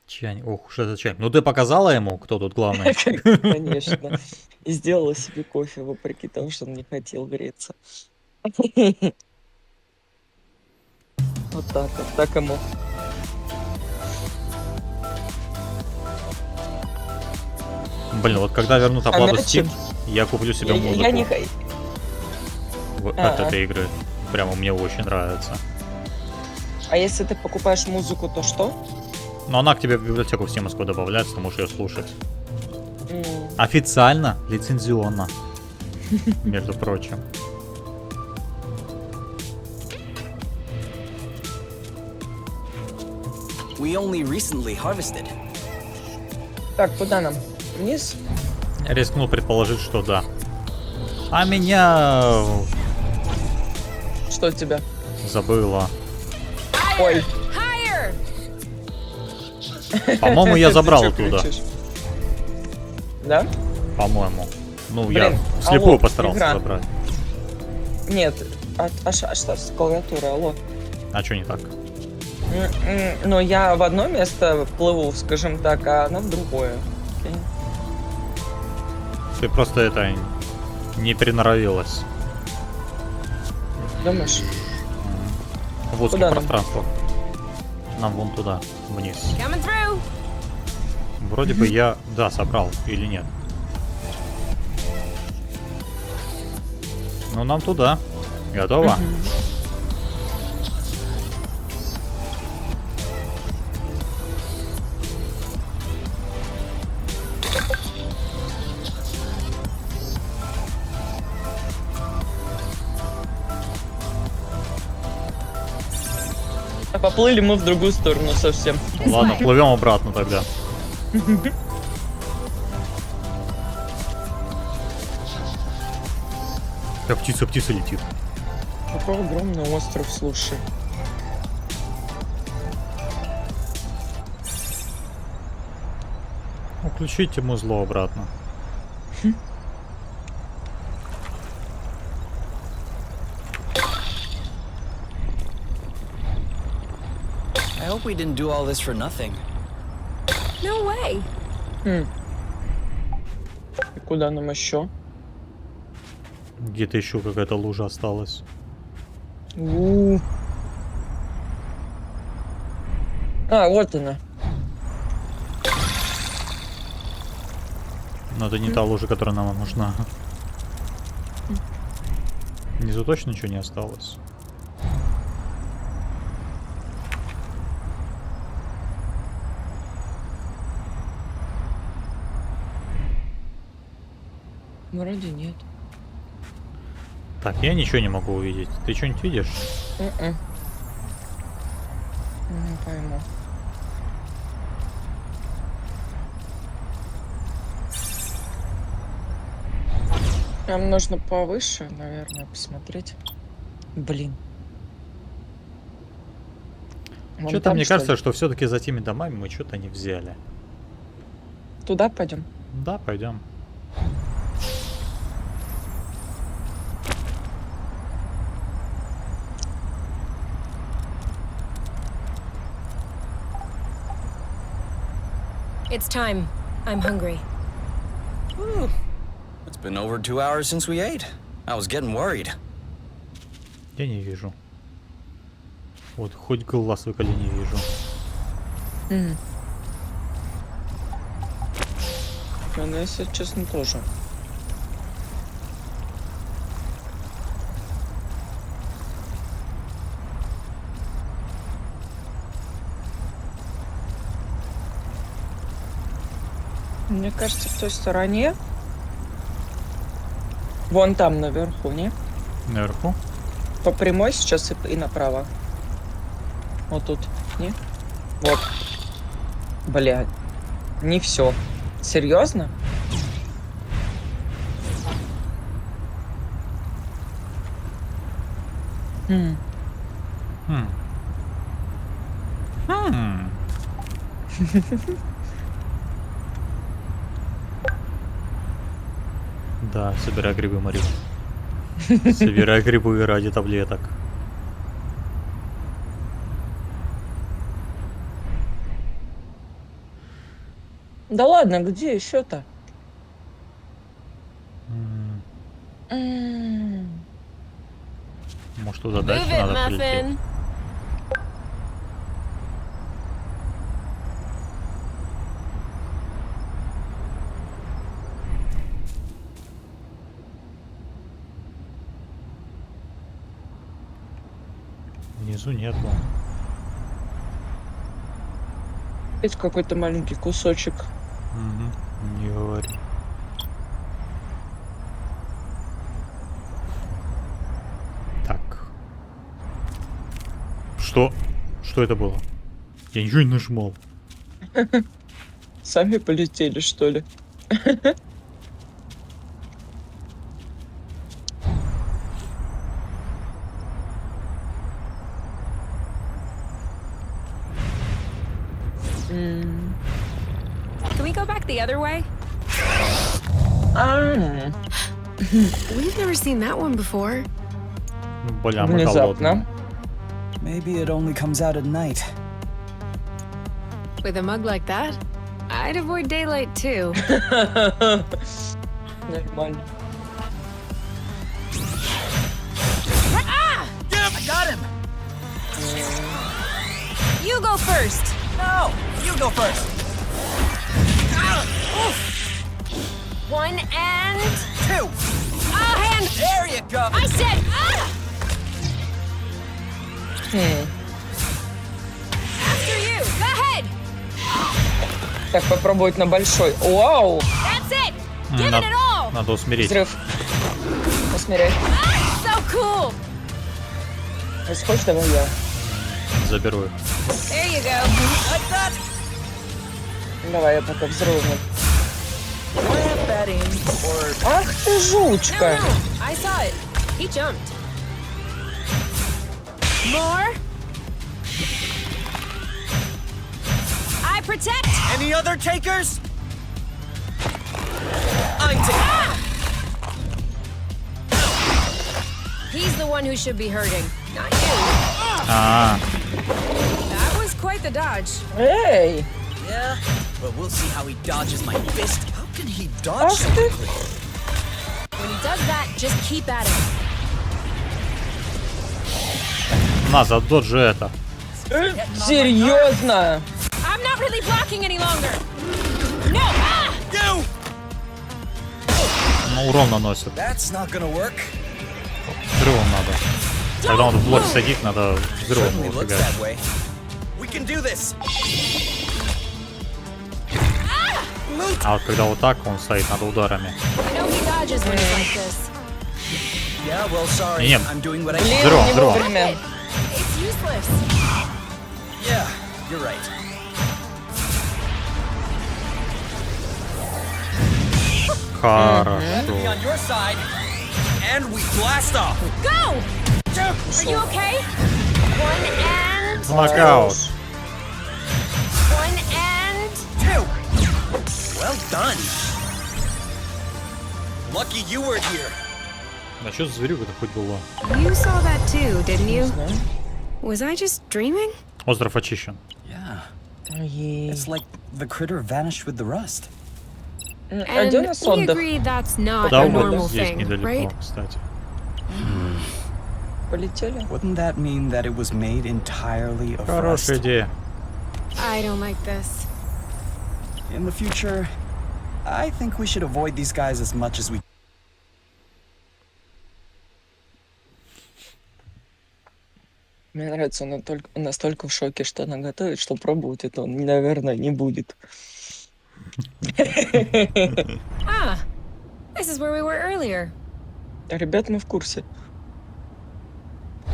Чайник. Ох уж этот чайник. Ну ты показала ему, кто тут главный? Конечно. И сделала себе кофе, вопреки тому, что он не хотел греться. Вот так вот. Так ему. Блин, вот когда вернут А оплату мячик? Steam, я куплю себе Я не... музыку от А, этой игры. Прямо мне очень нравится. а если ты покупаешь музыку, то что? Но она к тебе в библиотеку в Steam добавляется, ты можешь ее слушать. М, Официально, лицензионно, между прочим. We only recently harvested. Так, куда нам? Вниз? Я рискнул предположить, что да. А меня Что у тебя? забыла. Ой. По-моему, я Ты забрал чё оттуда. кричишь? Да? По-моему. Ну, Блин, я вслепую алло, постарался игра. забрать. Нет. Что с клавиатурой? Алло. А что не так? Но я в одно место плыву, скажем так, а она в другое. Окей. Ты просто это не приноровилась. Думаешь? В узких Куда нам? пространствах. Нам вон туда, вниз. Вроде бы я, да, собрал или нет. Ну, нам туда. Готово? А поплыли мы в другую сторону совсем. Ну, ладно, плывем обратно тогда. Как птица летит. Какой огромный остров, слушай. Включите музло обратно. I hope we didn't do all this for nothing. No way. И куда нам еще? Где-то еще какая-то лужа осталась. А, вот она. Но это не та лужа, которая нам нужна. Внизу точно ничего не осталось. Вроде нет. Так, я ничего не могу увидеть. Ты что-нибудь видишь? Не пойму. Нам нужно повыше, наверное, посмотреть. Блин. Вон Что-то там, мне что ли? кажется, что все-таки за теми домами мы что-то не взяли. Туда пойдем. Да, пойдем. It's time. I'm hungry. It's been over 2 hours since we ate. I was getting worried. Я не вижу. Вот хоть глаз выколи не вижу. Ну, если честно, тоже. Мне кажется, в той стороне. Вон там наверху, не? Наверху? По прямой сейчас и направо. Вот тут, не? Вот. Бля. Не все. Серьезно? Хм. Да, собирай грибы, Марин. Собирай грибы ради таблеток. Да ладно, где еще-то? Может, туда Move дальше it, надо прилететь? Muffin. Внизу нету. Есть какой-то маленький кусочек. Угу. Не говори. Так. Что? Что это было? Я ничего не нажимал. Сами полетели, что ли? Can we go back the other way? We've never seen that one before. Бля, мы голодные. Внезапно. Maybe it only comes out at night. With a mug like that, I'd avoid daylight too. Нормально. I got him! You go first. No! You go first! One and... Two! Oh, hand! There you go! I said... After you. Go ahead. Так, попробовать на большой. Вау! That's it. Give it all. Надо усмирить. Взрыв. Посмотри. So cool. Если хочешь, давай я. Заберу их. There you go. Like that! Давай я пока взрывну. Plant that in, or Ах ты No, жучка! no. I saw it. He jumped. More. I protect. any other takers? I'm taking. He's the one who should be hurting, not you. А, That was quite the dodge. Эй! Yeah, but we'll see how he dodges my fist. How can he dodge Ах so ты! quickly? When he does that, just keep at him. на, задоджи это. Серьезно? I'm not really blocking any longer. No. Ah! You! Ну, урон наносит. That's not gonna work. Взрывом надо. Когда он в блок садит, надо взрывом Certainly его looks фигачить. that way. We can do this. А вот когда вот так он стоит, надо ударами. I know he dodges when it's like this. Yeah, well, sorry. Нет. I'm doing what I Блин, can. Взрыв, не взрыв. вовремя. It's useless. Yeah, you're right. Хорошо. Enemy on your side, and we blast off. Go! Are you okay? One and... Нокаут. One and... Two. Well done. Lucky you were here. А что за зверюга-то хоть была? You saw that too, didn't you? Was I just dreaming? Остров очищен. Yeah, Ей. it's like the critter vanished with the rust. А где у And нас we отдых? agree that's not Да, a вот normal здесь thing, недалеко, right? кстати. Полетели? Wouldn't that mean that it was made entirely of rust? Хорошая идея. I don't like this. In the future, I think we should avoid these guys as much as we. Мне нравится, она настолько в шоке, что она готовит, что пробовать это он, наверное, не будет. Ah, this is where we were earlier. Ребят, мы в курсе.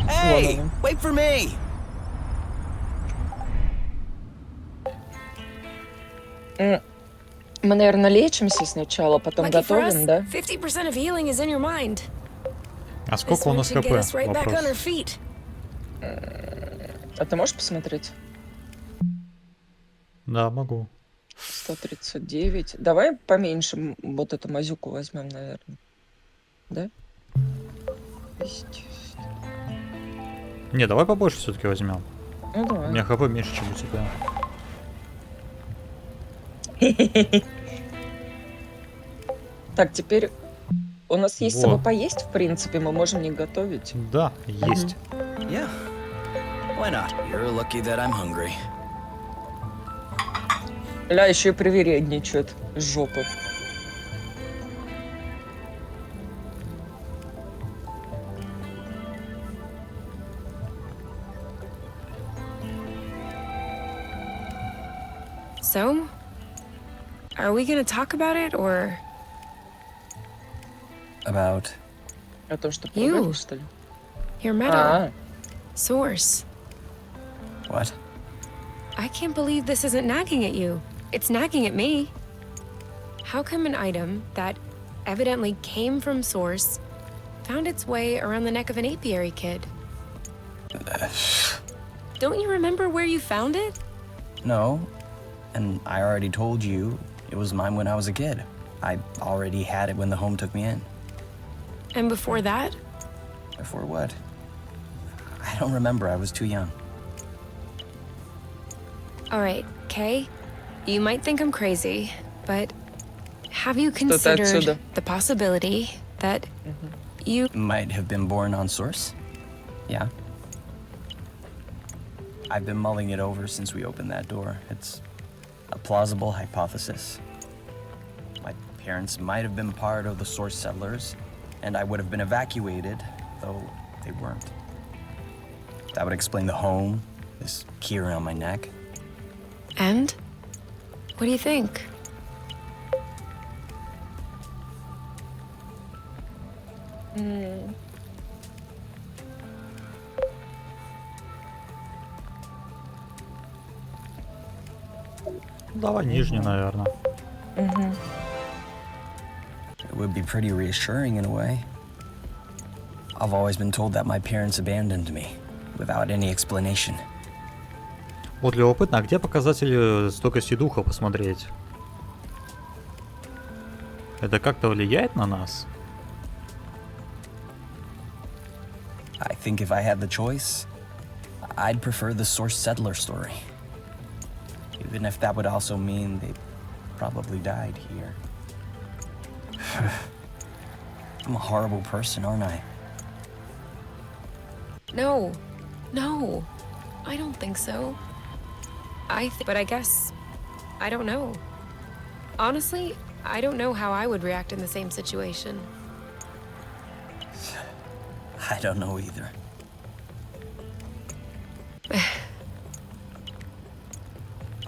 Hey, Вон она. wait for me. Мы, наверное, лечимся сначала, потом Lucky for us, готовим, да? 50% of healing is in your mind. А This сколько у one нас should ХП? get us right back on our Вопрос. feet. А ты можешь посмотреть? Да, могу. 139. Давай поменьше вот эту мазюку возьмем, наверное. Да? Не, давай побольше все-таки возьмем. Ну У давай. меня ХП меньше, чем у тебя. Так, теперь у нас есть с Во. собой поесть, в принципе, мы можем не готовить. Да, есть. Yeah. Why not? You're lucky that I'm hungry. Ля еще и привередничает с жопы. So, are we gonna talk about it, or About О том, что You. поговоришь, что ли? your meadow А, source? what? I can't believe this isn't nagging at you. It's nagging at me. How come an item that evidently came from source found its way around the neck of an apiary kid? Don't you remember where you found it? No. And I already told you it was mine when I was a kid. I already had it when the home took me in. And before that? Before what? I don't remember. I was too young. All right, Kay, you might think I'm crazy, but have you Что-то considered отсюда. the possibility that you Might have been born on source? Yeah. I've been mulling it over since we opened that door. It's a plausible hypothesis. My parents might have been part of the source settlers, and I would have been evacuated, though they weren't. That would explain the home, this key around my neck. And? What do you think? Давай нижний, наверное. It would be pretty reassuring in a way. I've always been told that my parents abandoned me, without any explanation. Вот любопытно, а где показатели стойкости духа посмотреть? Это как-то влияет на нас? I think if I had the choice, I'd prefer the source settler story. Even if that would also mean they probably died here. I'm a horrible person, aren't I? No, no, I don't think so. But I guess, I don't know. Honestly, I don't know how I would react in the same situation. I don't know either.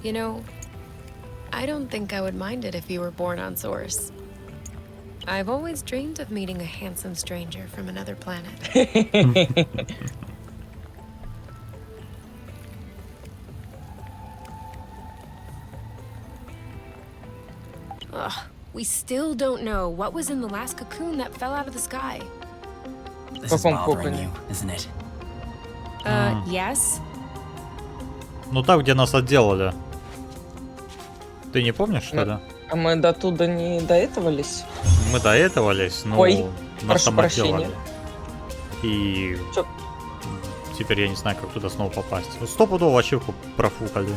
You know, I don't think I would mind it if you were born on Source. I've always dreamed of meeting a handsome stranger from another planet. Ugh, we still don't know what was in the last cocoon that fell out of the sky. This is Каком bothering коконе? you, isn't it? Yes? Ну там, где нас отделали. Ты не помнишь, что ли? А мы до туда не доэтовались? Мы доэтовались, но Ой, нас прошу там прощения. отделали. И Чё? теперь я не знаю, как туда снова попасть. Вот стопудово ачивку профукали.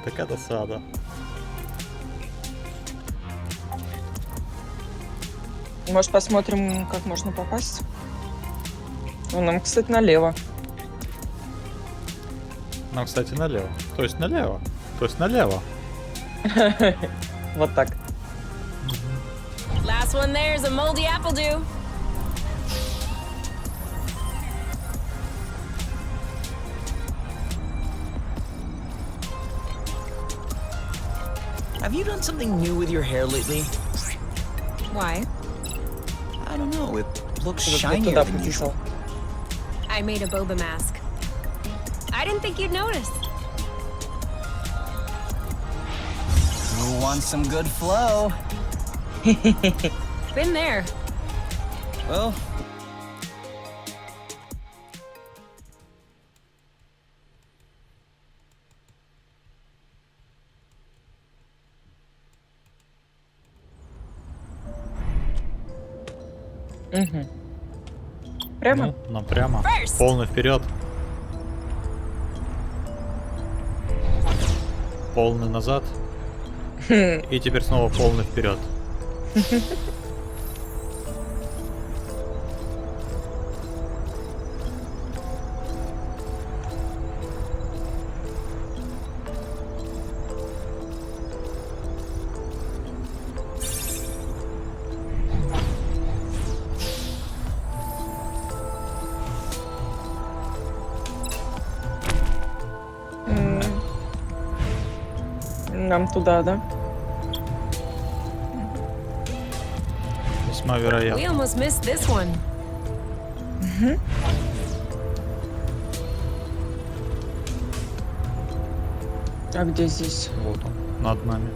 Такая досада. Может, посмотрим, как можно попасть? Ну, нам, кстати, налево. Нам, кстати, налево. То есть налево. То есть налево. Вот так. Last one there is a moldy apple dew. Have you done something new with your hair lately? Why? I don't know. It looks Вот я shinier туда than usual. прописал. I made a boba mask. I didn't think you'd notice. Who wants some good flow? Been there. Well, Угу. Прямо? Ну, нам прямо. First. Полный вперед. полный назад. И теперь снова полный вперед. Нам туда, да? Весьма We вероятно. almost missed this one. А где здесь? Вот он, над нами.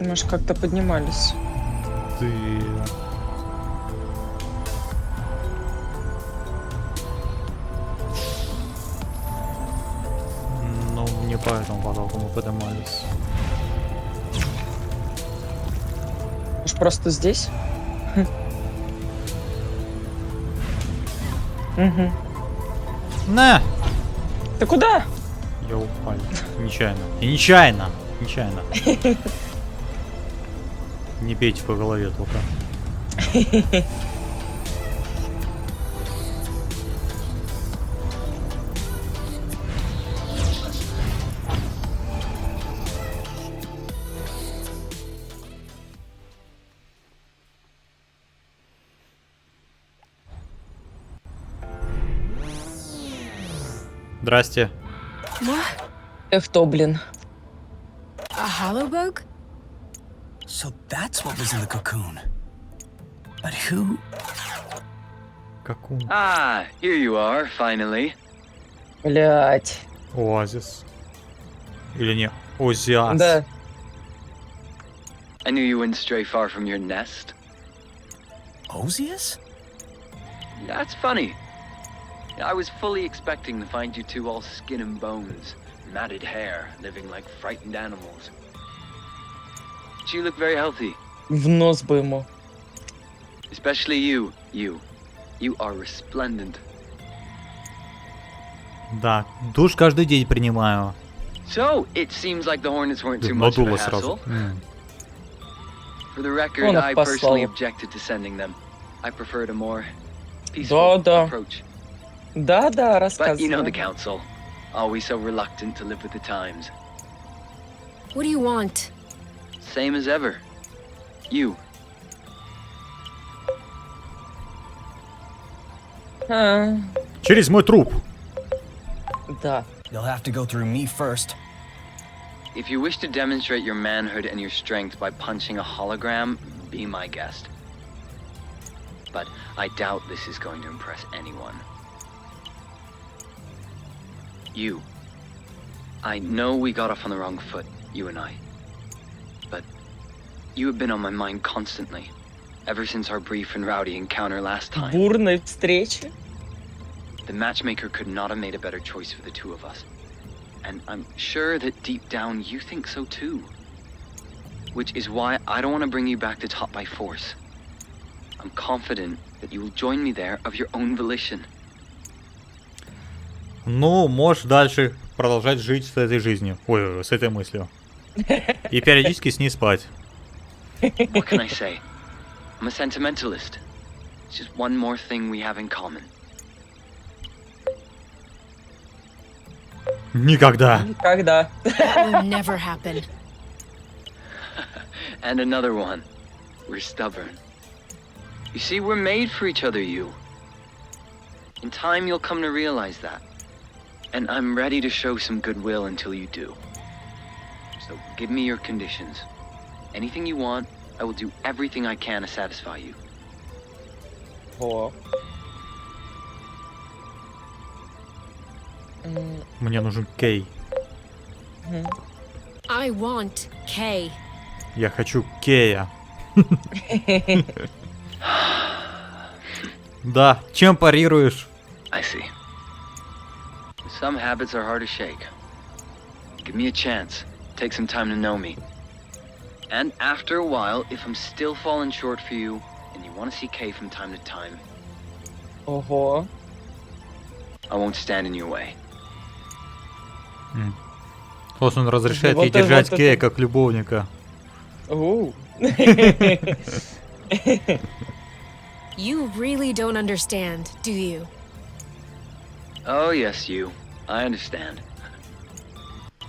Мы же как-то поднимались. Ты... Ну, не по этому потолку мы поднимались. Уж просто здесь? Угу. На! Ты куда? Я упал. Нечаянно. И нечаянно! Нечаянно. Не бейте по голове только. Здрасте. What? Кто, блин? A hollow bug? So that's what was in the cocoon. But who? Как он? Ah, here you are, finally. Блять. Оазис. Или не? Озиас. Да. I knew you wouldn't stray far from your nest. Osius? That's funny. I was fully expecting to find you two all skin and bones, matted hair, living like frightened animals. But you look very healthy, В нос бы ему. especially you. You are resplendent. Да, душ каждый день принимаю. So, it seems like the Hornets weren't too much of Надуло a сразу. hassle. For the record, Он их I personally послал. objected to sending them. I preferred a more peaceful Да. approach. Да, But you know the рассказывай. council, always so reluctant to live with the times. What do you want? Same as ever. You. А, Через мой труп. да. You'll have to go through me first. If you wish to demonstrate your manhood and your strength by punching a hologram, be my guest. But I doubt this is going to impress anyone. You. I know we got off on the wrong foot, you and I. But you have been on my mind constantly, ever since our brief and rowdy encounter last time. Бурной встречи. The matchmaker could not have made a better choice for the two of us. And I'm sure that deep down you think so too. Which is why I don't want to bring you back to top by force. I'm confident that you will join me there of your own volition. Ну, можешь дальше продолжать жить с этой жизнью. Ой, с этой мыслью. И периодически с ней спать. What can I say? I'm a sentimentalist. It's just one more thing we have in common. Никогда. Когда? That will never happen. And another one. We're stubborn. You see, we're made for each other, you. In time, you'll come to realize that. And I'm ready to show some goodwill until you do. So give me your conditions. Anything you want, I will do everything I can to satisfy you. О. Мне нужен Кей. I want Kay. Я хочу Кея. Да, чем парируешь? I see. Some habits are hard to shake. Give me a chance. Take some time to know me. And after a while, if I'm still falling short for you, and you want to see Kay from time to time, Ого. I won't stand in your way. Вот он разрешает Вот ей это- держать вот Кея это. как любовника. Оу. You really don't understand, do you? Oh, yes, you. I understand.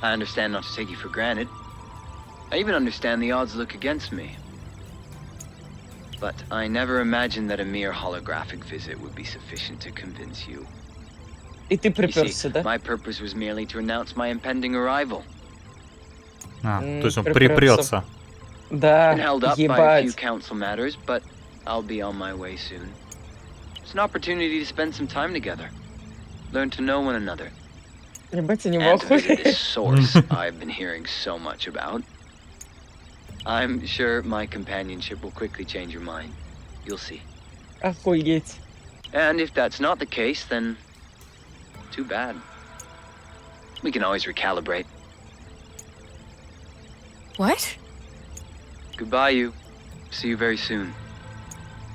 I understand not to take you for granted. I even understand the odds look against me. But I never imagined that a mere holographic visit would be sufficient to convince you. И ты You приперся, see, да? my purpose was merely to announce my impending arrival. А, то есть он Припрётся. припрется. Да, Been held up by a few ебать. council matters, but I'll be on my way soon. It's an opportunity to spend some time together. Learn to know one another. Ебать, они в And to visit ахуе. this source I've been hearing so much about. I'm sure my companionship will quickly change your mind. You'll see. Охуеть. And if that's not the case, then too bad. We can always recalibrate. What? Goodbye, you. See you very soon.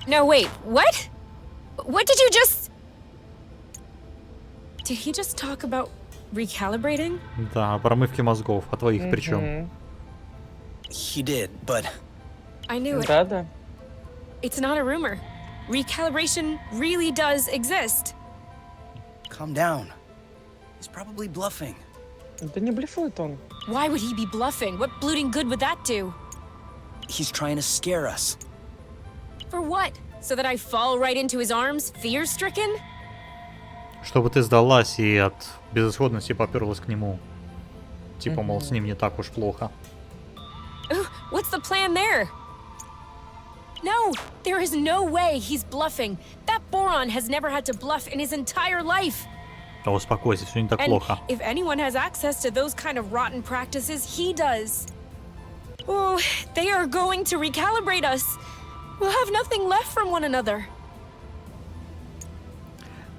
No, wait, what? What did you just... Did he just talk about recalibrating? Да, о промывке мозгов. А твоих причем? Мгм. He did, but I knew it. Да-да. It's not a rumor. Recalibration really does exist. calm down. He's probably bluffing. Да не блефует он. Why would he be bluffing? What blooting good would that do? He's trying to scare us. For what? So that I fall right into his arms, fear-stricken? Чтобы ты сдалась и от безысходности поперлась к нему. Типа, мол, с ним не так уж плохо. Ugh, what's the plan there? No, there is no way he's bluffing. That boron has never had to bluff in his entire life. Да успокойся, все не так And плохо. if anyone has access to those kind of rotten practices, he does. Oh, they are going to recalibrate us. We'll have nothing left from one another.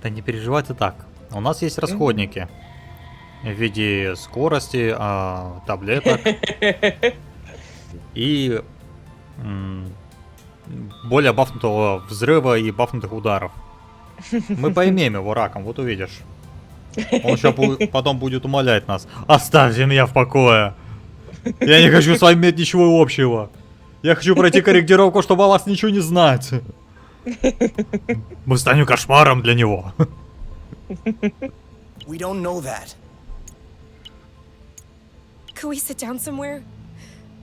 Да не переживай ты так. У нас есть расходники. В виде скорости, таблеток и более бафнутого взрыва и бафнутых ударов. Мы поимеем его раком, вот увидишь. Он еще потом будет умолять нас. Оставьте меня в покое. Я не хочу с вами иметь ничего общего. Я хочу пройти корректировку, чтобы о вас ничего не знать. Мы станем кошмаром для него. We don't know that. Could we sit down somewhere?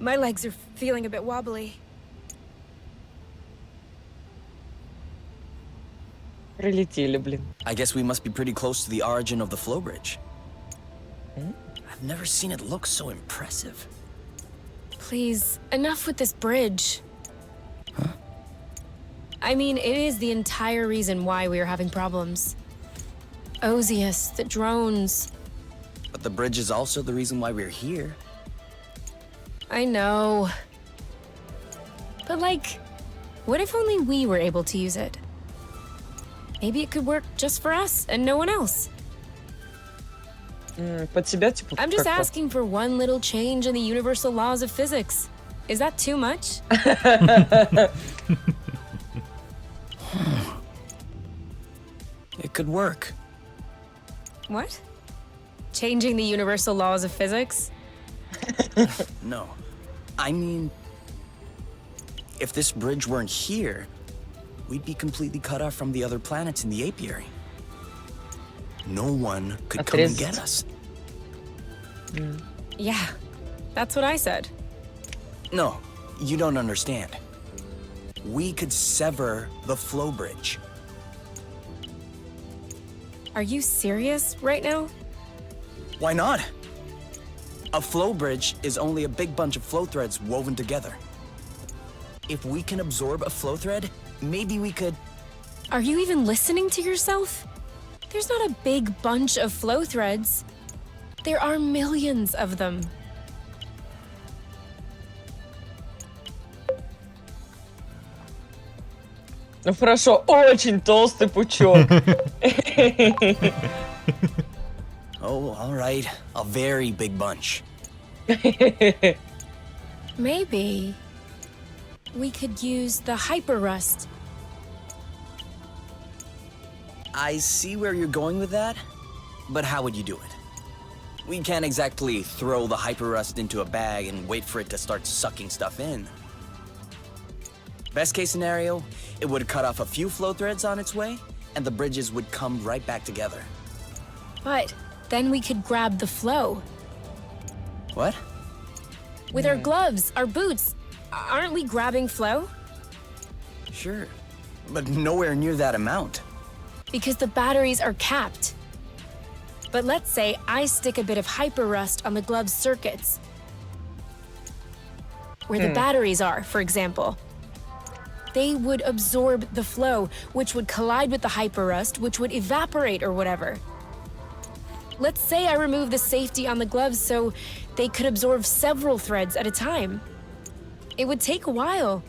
My legs are feeling a bit wobbly. Прилетели, блин. I guess we must be pretty close to the origin of the flow bridge. I've never seen it look so impressive. Please, enough with this bridge. I mean, it is the entire reason why we are having problems. Osius, the drones. But the bridge is also the reason why we're here. I know. But like, what if only we were able to use it? Maybe it could work just for us and no one else. Под себя, типа, I'm just как-то. asking for one little change in the universal laws of physics. Is that too much? It could work. What? Changing the universal laws of physics? No. I mean, if this bridge weren't here, we'd be completely cut off from the other planets in the apiary. No one could come and get us. Yeah, that's what I said. No, you don't understand. We could sever the flow bridge. Are you serious right now? Why not? A flow bridge is only a big bunch of flow threads woven together. If we can absorb a flow thread, maybe we could... Are you even listening to yourself? There's not a big bunch of flow threads. There are millions of them. Ну хорошо, очень толстый пучок. Oh, all right. A very big bunch. Maybe we could use the hyper rust. I see where you're going with that, but how would you do it? We can't exactly throw the hyperrust into a bag and wait for it to start sucking stuff in. Best case scenario, it would cut off a few flow threads on its way, and the bridges would come right back together. But then we could grab the flow. What? With our gloves, our boots, aren't we grabbing flow? Sure, but nowhere near that amount. Because the batteries are capped. But let's say I stick a bit of hyper rust on the glove's circuits. Where the batteries are, for example. They would absorb the flow, which would collide with the hyper rust, which would evaporate or whatever. Let's say I remove the safety on the gloves so they could absorb several threads at a time. It would take a while,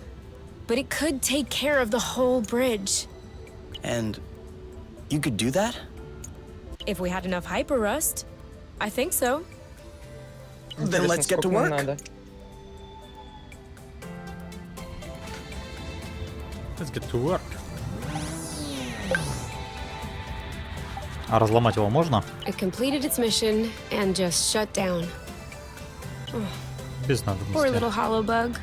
but it could take care of the whole bridge. And you could do that? If we had enough hyper rust, I think so. Then let's get to Сколько нам work. надо? Let's get to work. А разломать его можно? It completed its mission and just shut down. Без Poor надобности. little hollow bug.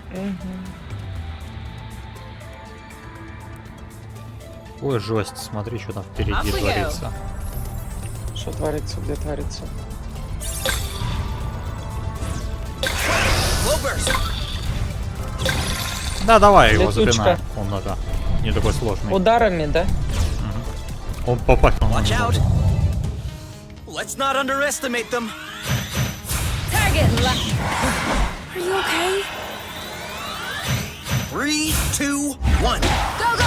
Ой, жесть, смотри, что там впереди Off we go. творится. Что творится, где творится? Lobers! Да, давай его Летучка. запинай. Он это не такой сложный. Ударами, да? Он попасть по Watch out! Let's not underestimate them. Target locked. Are you okay? 3, 2, 1. Go, go!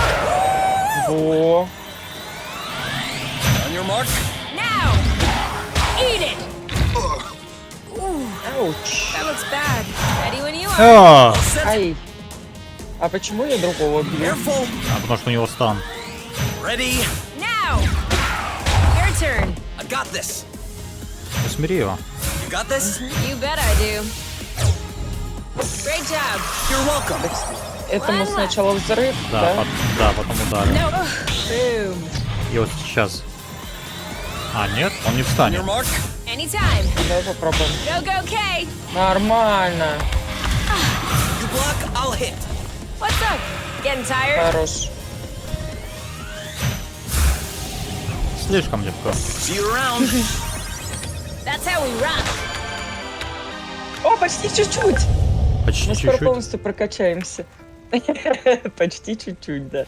Во. On your mark. Now! Eat it! Ауч. That looks bad. Ready when you are. А, Set. Ай. А почему я другого бью? Careful. потому что у него стан. Ready. Now! Your turn. I got this. Усмири его. You got this? You bet I do. Great job. You're welcome. Этому сначала взрыв, Да, да? да, потом удары. No. Boom. И вот сейчас. А, нет, он не On встанет. your mark. Anytime. Давай попробуем. Go, go, Kay. Нормально. You block, I'll hit. What's up? Getting tired? Хорош. Слишком легко. See you around. That's how we rock. О, почти чуть-чуть. Почти Мы скоро чуть-чуть. полностью прокачаемся. Почти чуть-чуть, да.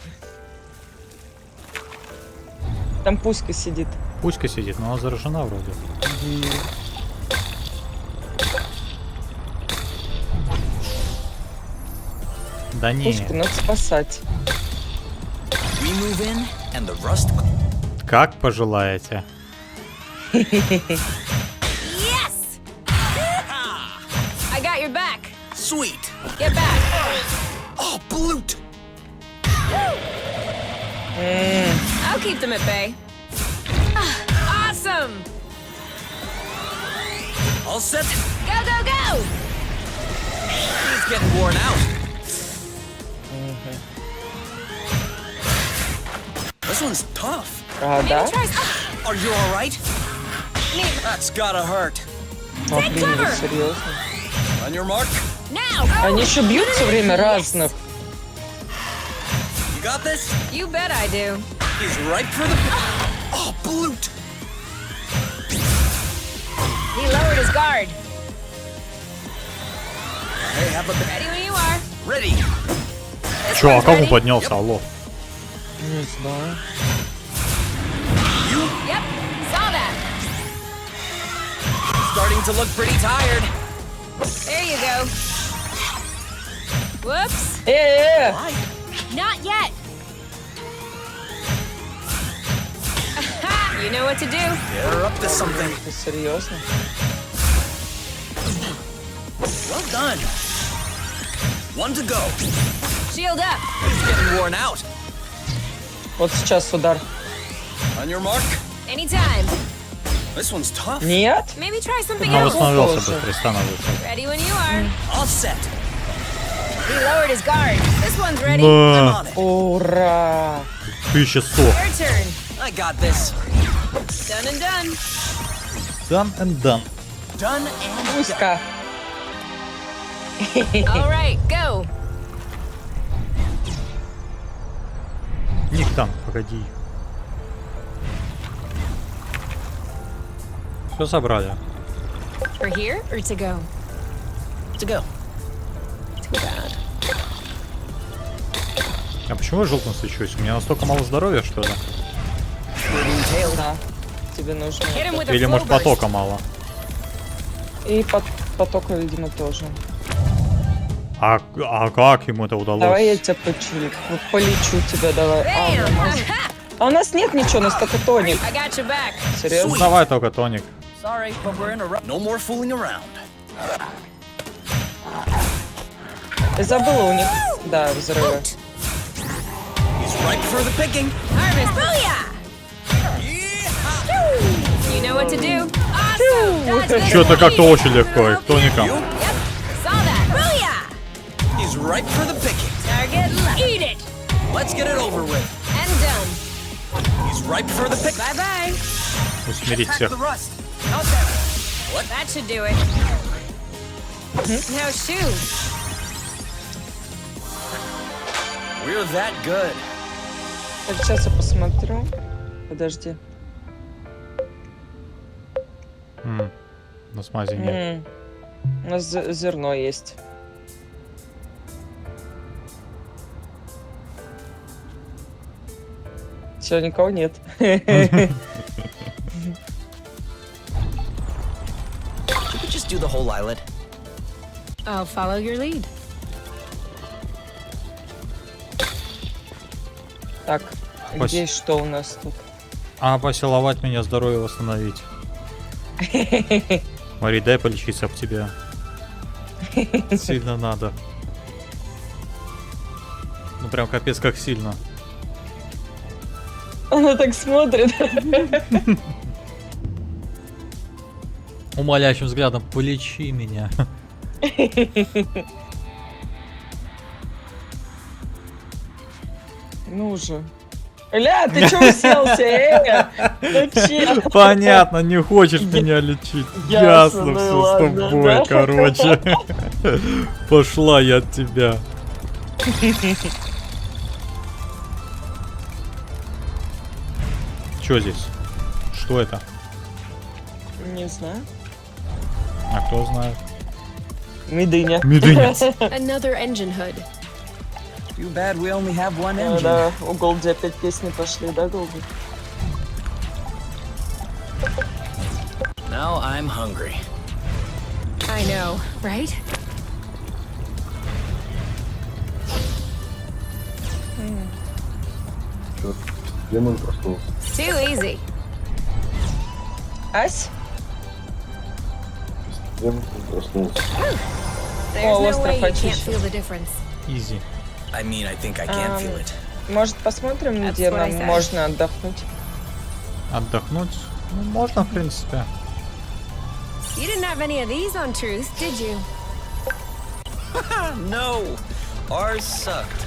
Там пуська сидит. Пуська сидит, но она заражена вроде. Да не, Пуську надо спасать. We move in, and the rust. как пожелаете. Yes! I got your back. Sweet. Get back. Oh, blute. I'll keep them at bay. Awesome! All set. Go, go, go! He's getting worn out. This one's tough. А, Maybe да? try. Are you all right? Need That's gotta hurt. А, Take блин, вы cover. серьезно? On your mark. now. Они еще бьют все время разных. You got this? You bet I do. He's right for the. Oh, blute. He lowered his guard. Hey, have a bit. Ready when you are. Ready. This Чё, а one's как он ready. поднялся, алло? Не знаю. Yep, saw that. Starting to look pretty tired. There you go. Whoops. Why? Not yet. You know what to do. They're up to something. Ты серьезно? Well done. One to go. Shield up. He's getting worn out. Вот сейчас удар. On your mark. Anytime. This one's tough. Нет? Maybe try something Он else. восстановился Тоже. быстрее, стана вышел. Ready when you are. All set. He lowered his guard. This one's ready. I'm Да, on it. Ура! 1100. Your turn. I got this. Done and done. Done and done. Done and done. Пуська. All right, go. Ник там, погоди. Все собрали. For here or to go? To go. Too bad. А почему я желтым свечусь? У меня настолько мало здоровья, что ли? Да. Тебе нужно. Hit him with a Или flow может burst. потока мало? И потока, видимо, тоже. А как ему это удалось? Давай я тебя полечу тебя, давай. Bam! А у нас нет ничего, у нас только тоник. I got your back. Серьезно? Давай только тоник. Sorry, but we're in a rush. No more fooling around. Я забыла у них. Да, взрывы. He's ripe for the picking. Harvest. Booyah! You know what to do. Awesome. Dodge this Что-то one. как-то очень легко, их тоником. Yep. Saw that. Booyah! He's ripe for the picking. Target left. Eat it. Let's get it over with. And done. He's ripe for the pick. Bye-bye. Усмирить Pack всех. the rust. Not that. That should do it. Now shoot. We're that good. Так, сейчас я посмотрю. Подожди. На смази нет. У нас зерно есть. Все, никого нет. You could just do the whole islet. I'll follow your lead. Так, где что у нас тут? А посиловать меня, здоровье восстановить. Мари, дай полечиться об тебя. Сильно надо. Ну прям капец как сильно. Она так смотрит. Умоляющим взглядом, полечи меня. Ну же. Ля, ты чё уселся? Зачем? Понятно, не хочешь меня лечить. Ясно, Ясно ну все с ладно, тобой, да. короче. Пошла я от тебя. Что здесь? Что это? Не знаю. А кто знает? Медыня. Медыня. Another engine hood. Too bad we only have one Ну engine. да, у Голди опять песни пошли, да, Голди? Now I'm hungry. I know, right? Демон проснулся. Too easy. Ась? Демон проснулся. There's no остров way you can't очищен. feel the difference. Изи. I mean, I think I can feel it. Может, посмотрим, That's где what I нам said. можно отдохнуть? Отдохнуть? Ну, можно, в принципе. You didn't have any of these on Truth, did you? No, ours sucked.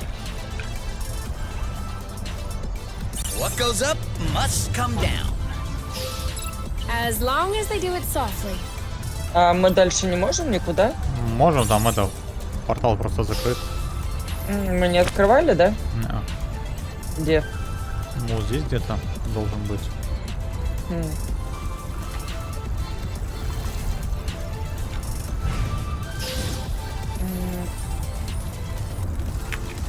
What goes up must come down. As long as they do it softly. А мы дальше не можем никуда? Можем, там это... Портал просто закрыт. Мы не открывали, да? Неа. Где? Ну, здесь где-то должен быть.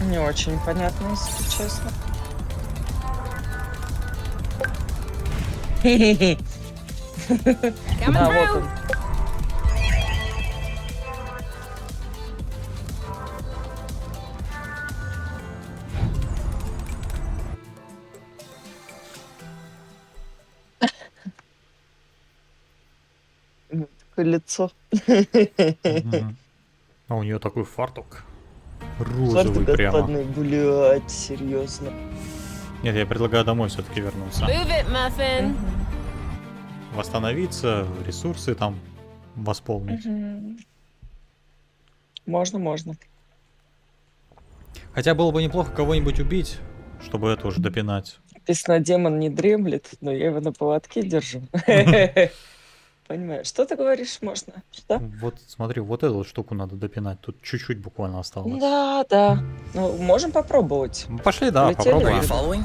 Не очень понятно, если честно. Coming А, вот through. он. Такое лицо. Мгм. А у нее такой фартук. Розовый прямо. Отпадный, блядь, серьезно. Нет, я предлагаю домой все-таки вернуться. Move it, Muffin. Восстановиться, ресурсы там восполнить. Можно, можно. Хотя было бы неплохо кого-нибудь убить, чтобы это уже допинать. написано, демон не дремлет, но я его на поводке держу. Понимаешь, что ты говоришь, можно? Что? Вот смотри, вот эту вот штуку надо допинать. Тут чуть-чуть буквально осталось. Да, да. Ну, можем попробовать. Ну, пошли, да, Полетели? Are you попробуем. following?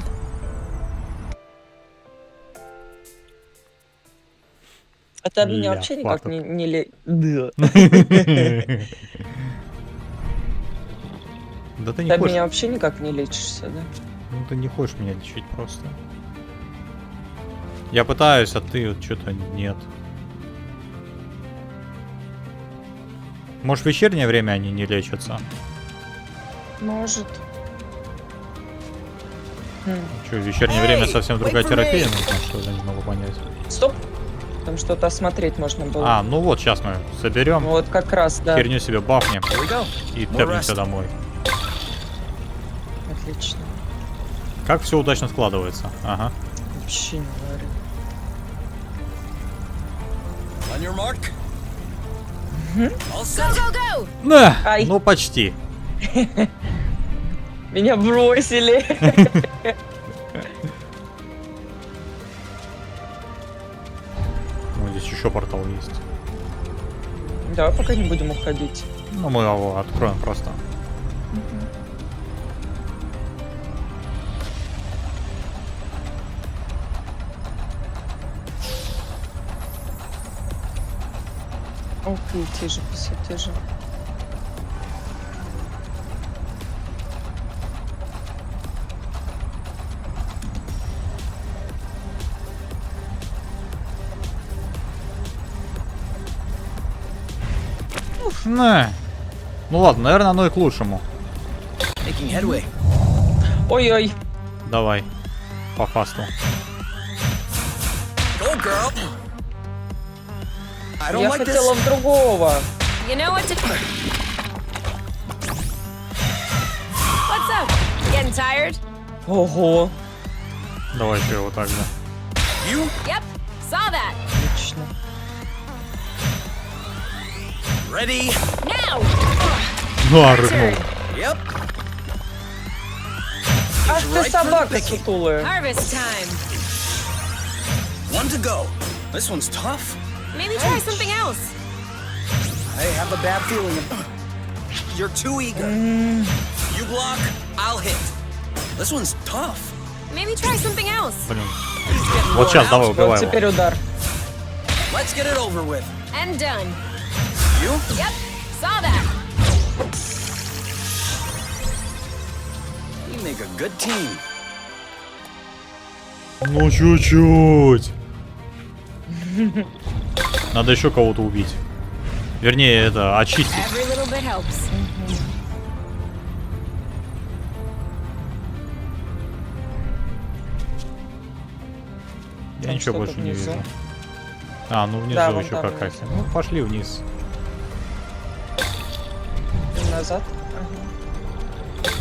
А ты об меня Ля, вообще никак хватит. не ле... Да. Да ты не Ты об хочешь. меня вообще никак не лечишься, да? Ну ты не хочешь меня лечить просто. Я пытаюсь, а ты вот что-то нет. Может, в вечернее время они не лечатся? Может. Что, в вечернее время совсем другая терапия нужна, что ли? Не могу понять. Стоп. Там что-то осмотреть можно было. А, ну вот, сейчас мы соберем, Вот как раз, да. херню себе бафнем Here we go. и More тэпнемся rest. домой. Отлично. Как все удачно складывается. Ага. Вообще не говорю. On your mark. All Go, set. go, go! На! Ай. Ну почти. Меня бросили. Ну, здесь еще портал есть. Давай пока не будем уходить. Ну, мы его откроем просто. Окей, тише, тише. На. Ну ладно, наверное, оно и к лучшему. Making headway. Ой-ой. Давай. По фасту. Go, girl. I don't Я like хотела this. в другого. You know what to... What's up? Getting tired? Ого. Давай еще его так же. You Yep, saw that. Отлично. ready? Now! Да, рыгнул. Turn. Yep. Ах Right ты for the собака picking. сутулая. Harvest time. One to go. This one's tough. Maybe try something else. I have a bad feeling. You're too eager. You block, I'll hit. This one's tough. Maybe try something else. Блин. He's getting Вот worn сейчас out. давай Вот убивай его. теперь удар. Let's get it over with. And done. You? Yep, saw that. We make a good team. Ну чуть-чуть. Надо еще кого-то убить. Вернее, это очистить. Every little bit helps. Я Там ничего что-то больше не внизу. вижу. А, ну внизу Да, вон еще там какая-то. внизу. Ну, пошли вниз. И назад. Ага.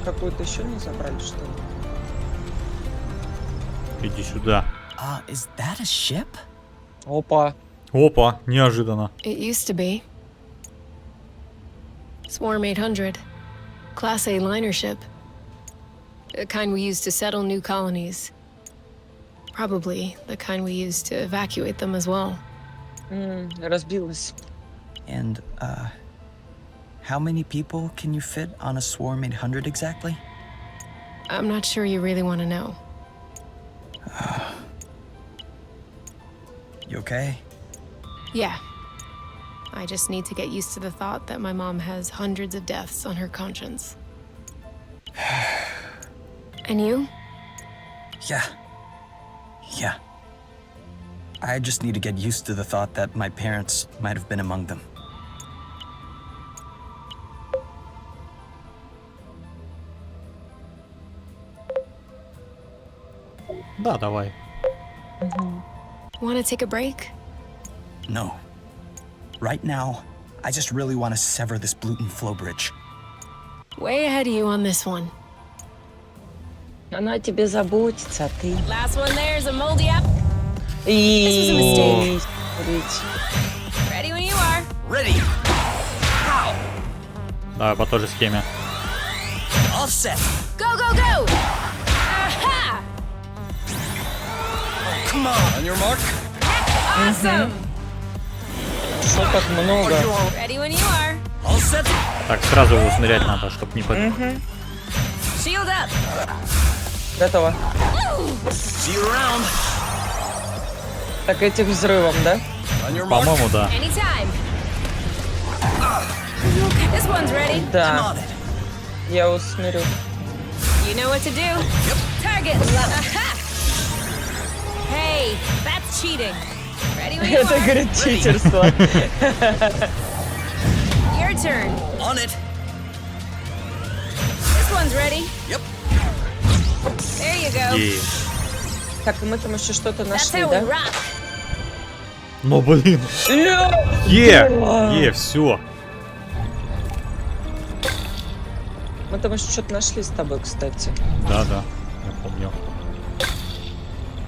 Какую-то еще не забрали, что ли? Иди сюда. Is that a ship? Опа. Опа, неожиданно. It used to be. Swarm 800. Class A liner ship. The kind we used to settle new colonies. Probably the kind we used to evacuate them as well. Разбилась. And, how many people can you fit on a Swarm 800 exactly? I'm not sure you really want to know. You okay? Yeah. I just need to get used to the thought that my mom has hundreds of deaths on her conscience. And you? Yeah. Yeah. I just need to get used to the thought that my parents might have been among them. Да, давай. Want to take a break? No. Right now, I just really want to sever this Bluton flow bridge. Way ahead of you on this one. Она о тебе заботится, а ты... Last one there is a moldy up. И... Ready when you are. Ready! Давай по той же схеме. All set! Go, go, go! Aha! Come on, your mark. Awesome! Что так много? Ready when you are. All set. Так, сразу его усмирять надо, чтобы не под... Shield up. Готово. See you around. Так, этих взрывом, да? On your mark. По-моему, да. Anytime. This one's ready. I'm Да, on it. я усмирю. You know what to do. Target. Aha. Hey, that's cheating. Ready when you Это, are. говорит, читерство. Your turn. On it. This one's ready. Yep. There you go. Есть. Так, мы там еще что-то That's нашли, how we да? rock. Ну, блин. Е, все. Мы там еще что-то нашли с тобой, кстати. Да, я помню.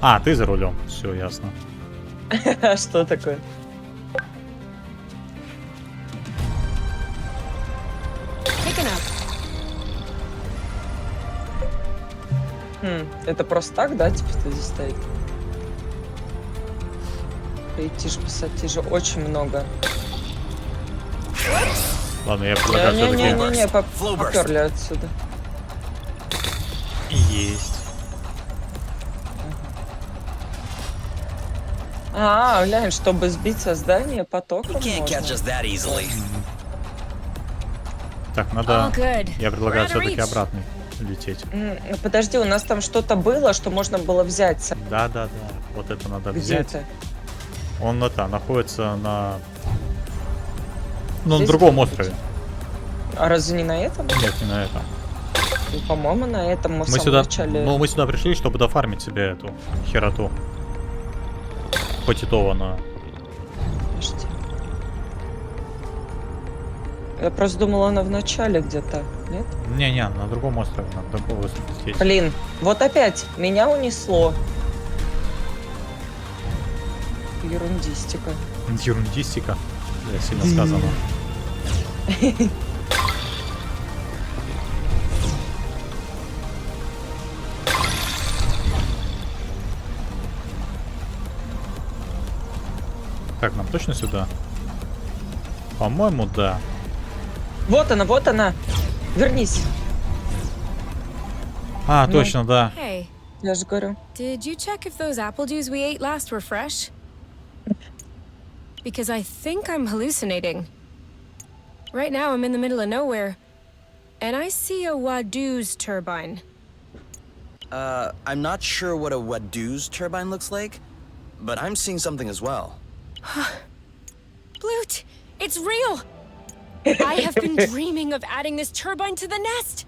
А, ты за рулем. Все, ясно. А что такое? Picking up. Это просто так, да, типа, ты здесь стоит? Идти пассатижи очень много. Ладно, я предлагаю все-таки... Не-не-не, Flow burst. поперли отсюда. Есть. А, глянь, чтобы сбить создание потоком You can't catch можно. us that easily. Так, All надо... good. Я предлагаю We're out of все-таки reach. обратно лететь. Подожди, у нас там что-то было, что можно было взять. Да. Вот это надо взять. Где-то. Он находится на... Ну, на Здесь другом где-нибудь? острове. А разве не на этом? Нет, не на этом. Ну, по-моему, на этом мы в Мы самом сюда... начале... Ну, мы сюда пришли, чтобы дофармить себе эту хероту. Потитованную. Подожди. Я просто думала, она в начале где-то. Нет? Не-не, на другом острове. На другом острове здесь. Блин, вот опять меня унесло. Ерундистика. Ерундистика. Да, сильно сказано. Так, нам точно сюда? По-моему, да. Вот она. Вернись. А, Ну. точно, да. Hey, Я же говорю. did you check if those apple juice we ate last were fresh? Because I think I'm hallucinating. Right now I'm in the middle of nowhere, and I see a Wadoo's turbine. I'm not sure what a Wadoo's turbine looks like, but I'm seeing something as well. Blute, it's real! I have been dreaming of adding this turbine to the nest.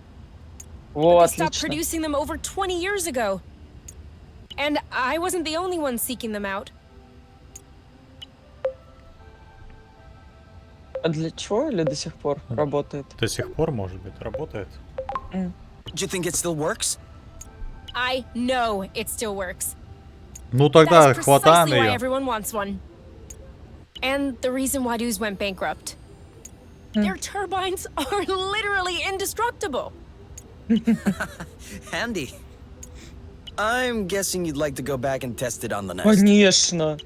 О, They stopped отлично. producing them over 20 years ago. And I wasn't the only one seeking them out. А для чего или до сих пор работает? До сих пор, может быть, работает. Do you think it still works? I know it still works. Ну тогда That's хватаем precisely why ее. everyone wants one. And the reason Wadoo's went bankrupt. Their turbines are literally indestructible. Handy. I'm guessing you'd like to go back and test it on the nest. Конечно.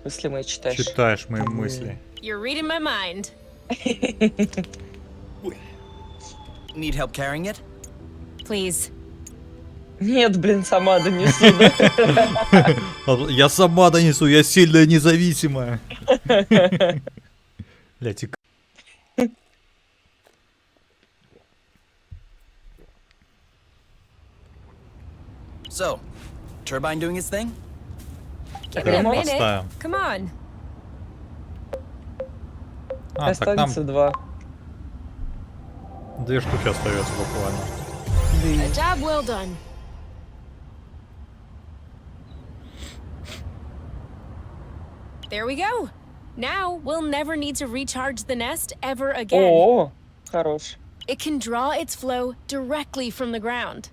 Если мы читаешь. Читаешь мои мысли. You're reading my mind. Need help carrying it? Please. Нет, блин, сама донесу, да? Я сама донесу, я сильная, независимая. Блядь, и... So, turbine doing its thing? Give me a Ремонт minute. поставим. Come on. А, так нам Останется 2. 2 штуки остается буквально. A job well done. There we go. Now we'll never need to recharge the nest ever again. О, хорош. It can draw its flow directly from the ground.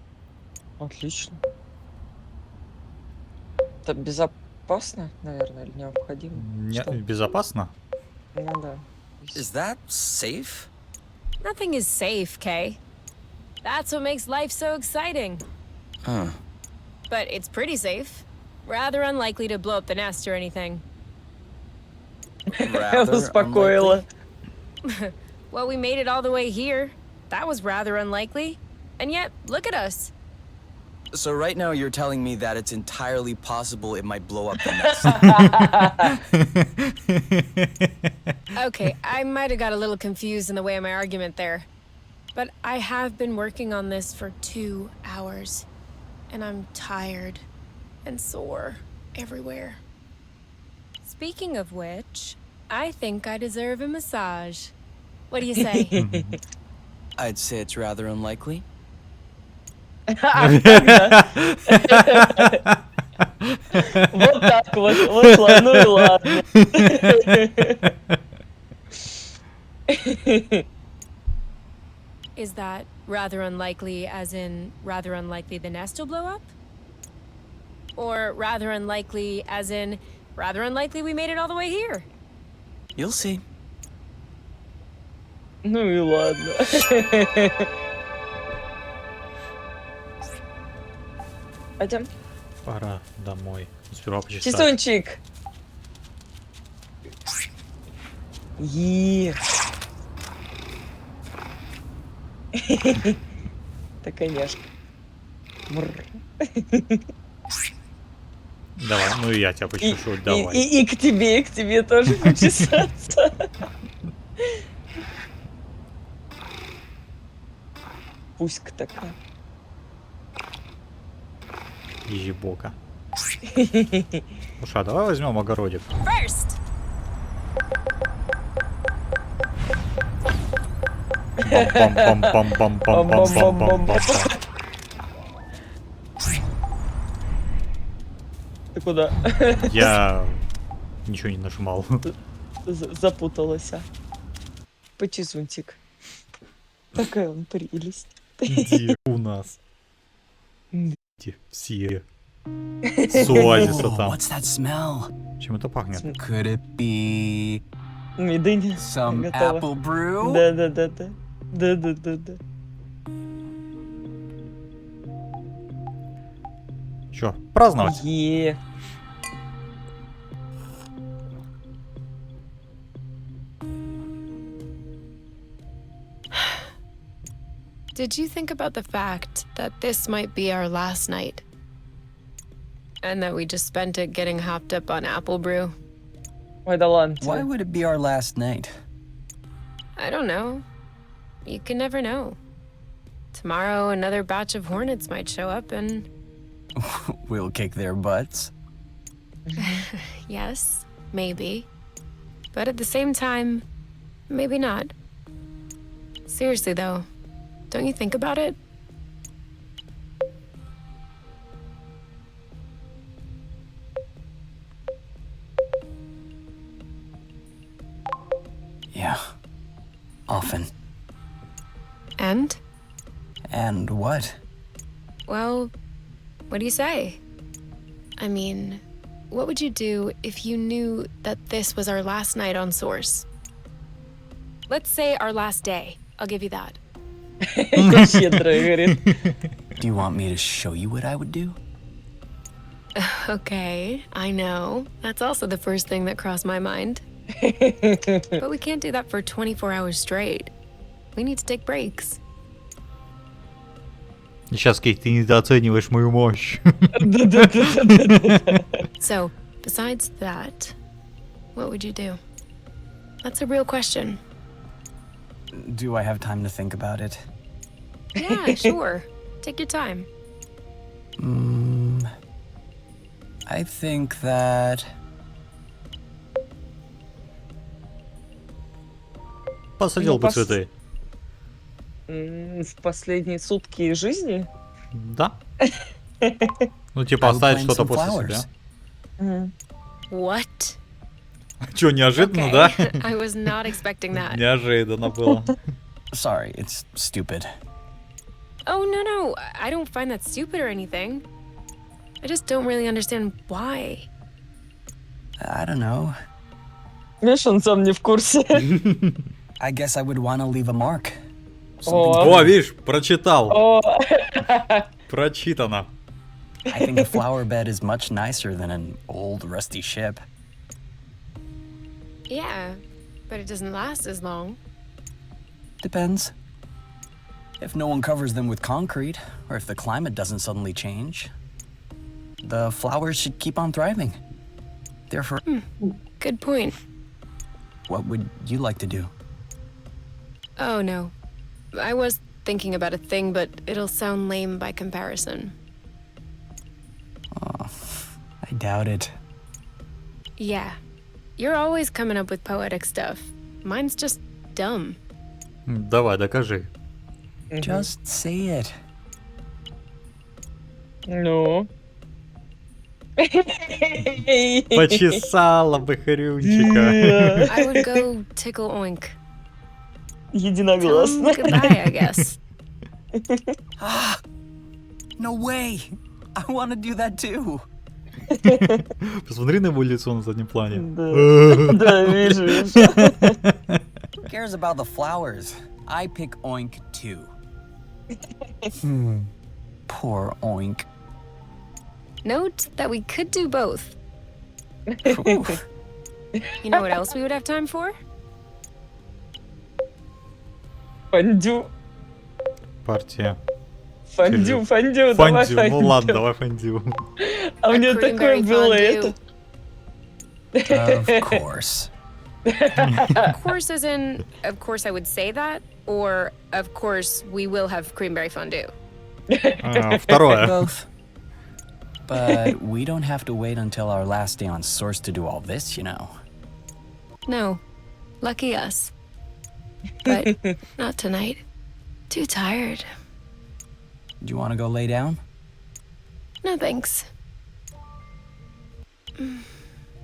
Отлично. Это безопасно, наверное, или необходимо? Не, Что? безопасно? Ну да. Is that safe? Nothing is safe, Kay. That's what makes life so exciting. Huh. But it's pretty safe. Rather unlikely to blow up the nest or anything. Rather Успокоила. unlikely. Well, we made it all the way here. That was rather unlikely. And yet, look at us. So right now you're telling me that it's entirely possible it might blow up the nest. Okay, I might have got a little confused in the way of my argument there. But I have been working on this for 2 hours. And I'm tired and sore everywhere. Speaking of which, I think I deserve a massage. What do you say? I'd say it's rather unlikely. Ах, так, да? Вот так вот. Вот, ну и ладно. Is that rather unlikely as in rather unlikely the nest will blow up? Or rather unlikely as in rather unlikely we made it all the way here? You'll see. Ну и ладно. Пойдем. Пора домой. Сперва почесать. Чесунчик. Да, конечно. Давай, ну и я тебя почешу, давай. И к тебе тоже почесаться. Пуська такая. Ебока. Слушай, а давай возьмем огородик. First! Бам-бам-бам-бам-бам-бам-бам-бам-бам. Ты куда? Я ничего не нажимал. Запуталась. Почесунчик. Такая он прелесть. Иди у нас. Иди, все. С оазиса Oh, там. what's that smell? Чем это пахнет? Could it be Медыня. some Готово. apple brew? Да. Да. Чё, праздновать? Е. Did you think about the fact that this might be our last night? And that we just spent it getting hopped up on apple brew? Ой, да ладно. Why would it be our last night? I don't know. You can never know. Tomorrow, another batch of hornets might show up and... We'll kick their butts. Yes, maybe. But at the same time, maybe not. Seriously, though, don't you think about it? Yeah. Often. And? And what? Well, what do you say? I mean, what would you do if you knew that this was our last night on Source? Let's say our last day. I'll give you that. Какой щедрый, говорит. Do you want me to show you what I would do? Okay, I know. That's also the first thing that crossed my mind. But we can't do that for 24 hours straight. We need to take breaks. Сейчас, Кейт, ты недооцениваешь мою мощь. So, besides that, what would you do? That's a real question. Do I have time to think about it? Yeah, sure. Take your time. I think that... Посадил бы цветы. В последние сутки жизни? Да. Ну, типа, I would оставить plant что-то some после flowers. себя. What? Чё, неожиданно, Okay, да? I was not expecting that. Неожиданно было. Sorry, it's stupid. Oh, no, I don't find that stupid or anything. I just don't really understand why. I don't know. Видишь, он сам не в курсе. I guess I would want to leave a mark. О, О, видишь, прочитал. о. Прочитано. I think a flower bed is much nicer than an old, rusty ship. Yeah, but it doesn't last as long. Depends. If no one covers them with concrete, or if the climate doesn't suddenly change, the flowers should keep on thriving. Therefore, Good point. what would you like to do? Oh no. I was thinking about a thing, but it'll sound lame by comparison. I doubt it. Yeah. You're always coming up with poetic stuff. Mine's just dumb. Давай, докажи. Just say it. Ну. Почесала бы хрюнчика. I would go tickle Oink. Tell him Единогласно. goodbye, I guess. No way! I want to do that too. Посмотри на его лицо на заднем плане. Да, вижу, вижу. Who cares about the flowers? I pick Oink too. Poor Oink. Note that we could do both. Oof. You know what else we would have time for? Фондю. Партия. Фондю, давай Фондю. Ну ладно, давай фондю. А у A меня такое cranberry было fondue. это. Of course. Of course, as in, of course I would say that, or of course we will have cranberry fondue. Второе. Both. But we don't have to wait until our last day on Source to do all this, you know. No. Lucky us. But not tonight. Too tired. Do you want to go lay down? No thanks.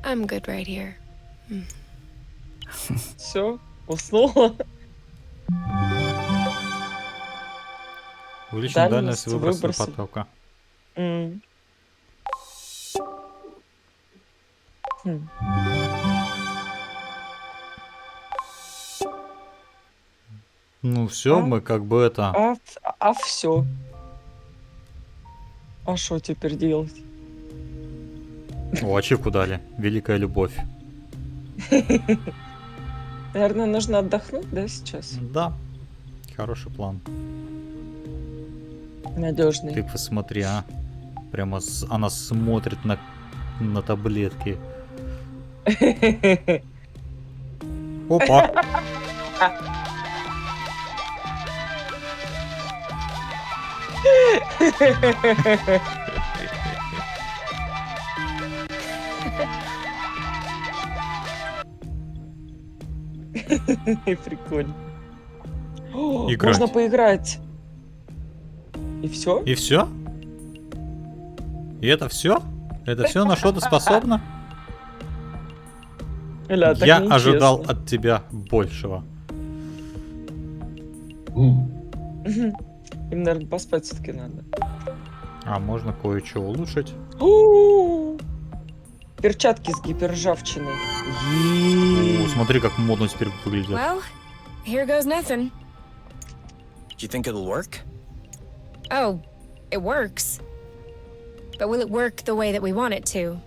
I'm good right here. Все, уснула. Увеличим дальность Дальность выброса выброса. потока. М. Ну все, А? мы как бы это... А все. А что теперь делать? О, ачивку дали. Великая любовь. Наверное, нужно отдохнуть, да, сейчас? Да. Хороший план. Надежный. Ты посмотри, а. Прямо она смотрит на таблетки. Опа. Прикольно. О, Играть. можно поиграть. И все? И все? И это все? Это все на что ты способна? Ля, так Я нечестно. ожидал от тебя большего. Им, наверное, поспать все-таки надо. А можно кое-что улучшить. У-у-у. Перчатки с гиперржавчиной. О, смотри, как модно теперь выглядит. Well, here goes nothing. Do you think it'll work? Oh, it works. But will it work the way that we want it to?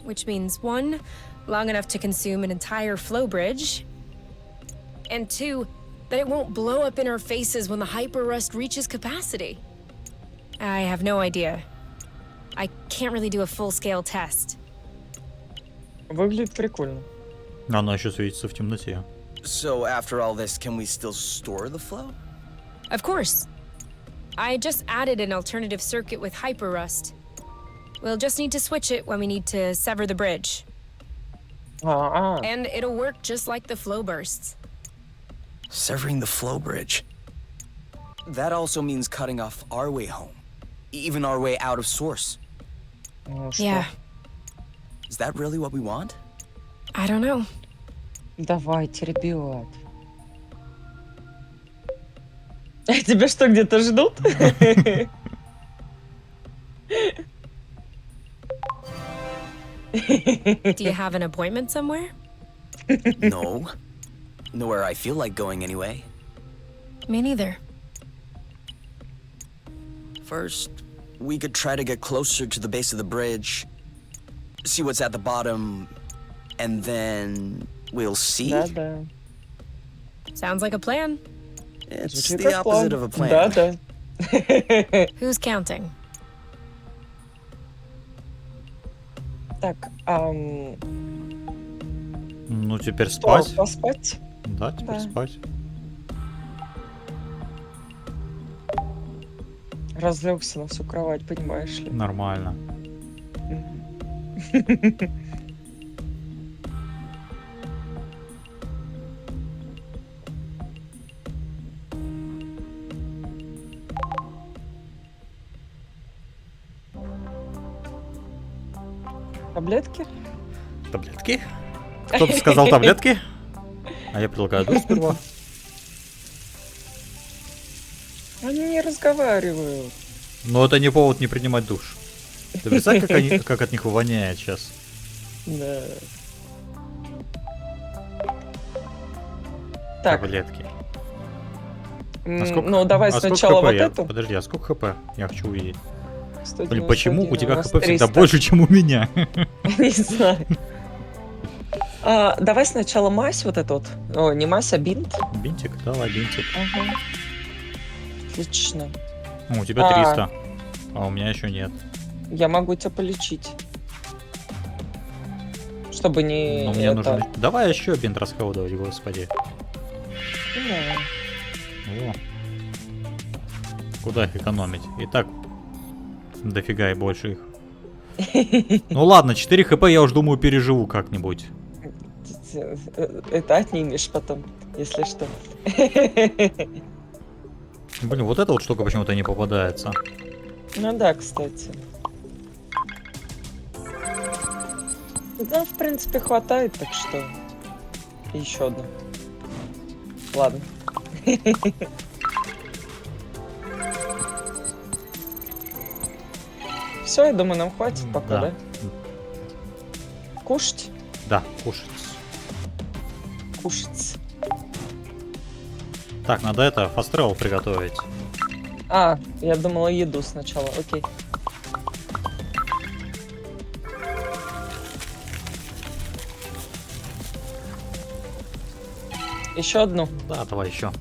Which means, one, long enough to consume an entire flow bridge. And two, that it won't blow up in our faces when the hyper-rust reaches capacity. I have no idea. I can't really do a full-scale test. Выглядит прикольно. Она еще светится в темноте. So after all this, can we still store the flow? Of course. I just added an alternative circuit with hyper-rust. We'll just need to switch it when we need to sever the bridge. А, And it'll work just like the flow bursts. Severing the flow bridge. That also means cutting off our way home. Even our way out of Source. ну что? Yeah, Is that really what we want? I don't know. Давайте, ребят. Тебя что, где-то ждут? Do you have an appointment somewhere? No. Nowhere I feel like going anyway. Me neither. First, we could try to get closer to the base of the bridge, see what's at the bottom, and then we'll see. Да-да. Sounds like a plan. It's Звучит the как план. opposite of a plan. Да-да. Who's counting? Так, Ну, теперь что, спать. поспать? Да, теперь Да. спать. Разлегся на всю кровать, понимаешь ли. Нормально. Таблетки? Таблетки? Кто-то сказал таблетки? А я предлагаю душ сперва. Они не разговаривают. Но это не повод не принимать душ. Ты представляешь, как от них воняет сейчас? Да. Так, Таблетки. ну давай сколько сначала хп вот я- эту. Подожди, а сколько хп? Я хочу увидеть. 191, Блин, почему у тебя нас хп всегда 300. больше, чем у меня? Не знаю. Давай сначала мазь вот эту вот. О, не мазь, а бинт. Бинтик? Давай, бинтик. Ага. Отлично. У тебя 300. А у меня еще нет. Я могу тебя полечить. Чтобы не Но мне это... нужен... Давай еще бинт расходовать, господи. Да. О. Куда их экономить? И так дофига и больше их. Ну ладно, 4 хп я уж думаю переживу как-нибудь. Это отнимешь потом, если что. Блин, вот эта вот штука почему-то не попадается. Ну да, кстати. Да, в принципе, хватает, так что... Еще одна. Ладно. Все, я думаю, нам хватит пока, да? Кушать? Да, кушать. Кушать. Так, надо это, фастрел приготовить. Я думала еду сначала, окей. Еще одну. Да, давай еще.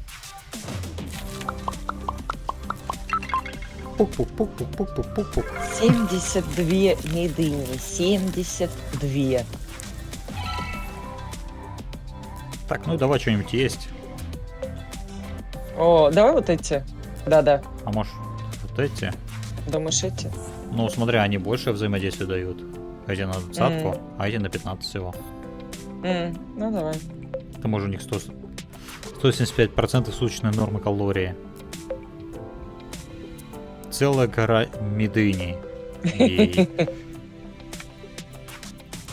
Пук-пук-пук-пук-пук-пук-пук-пук. 72 медыни, 72. Так, ну давай что-нибудь есть. О, давай вот эти. Да-да. А может, вот эти? Думаешь, эти? Ну, смотри, они больше взаимодействия дают. Эти на 20, а эти на 15 всего. Ну давай. К тому же у них 175% суточной нормы калории. Целая гора медыни. Ей.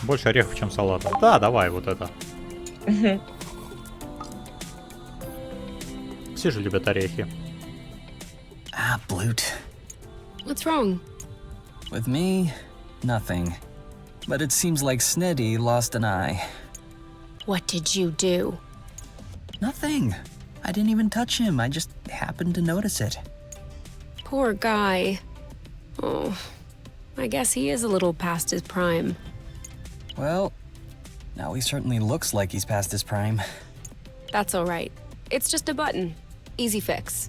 Больше орехов, чем салата. Да, давай вот это. Все же любят орехи. Ah, Blute. What's wrong? With me, nothing. But it seems like Sneddy lost an eye. What did you do? Nothing. I didn't even touch him. I just happened to notice it. Poor guy. Oh, I guess he is a little past his prime. Well, now he certainly looks like he's past his prime. That's all right. It's just a button. Easy fix.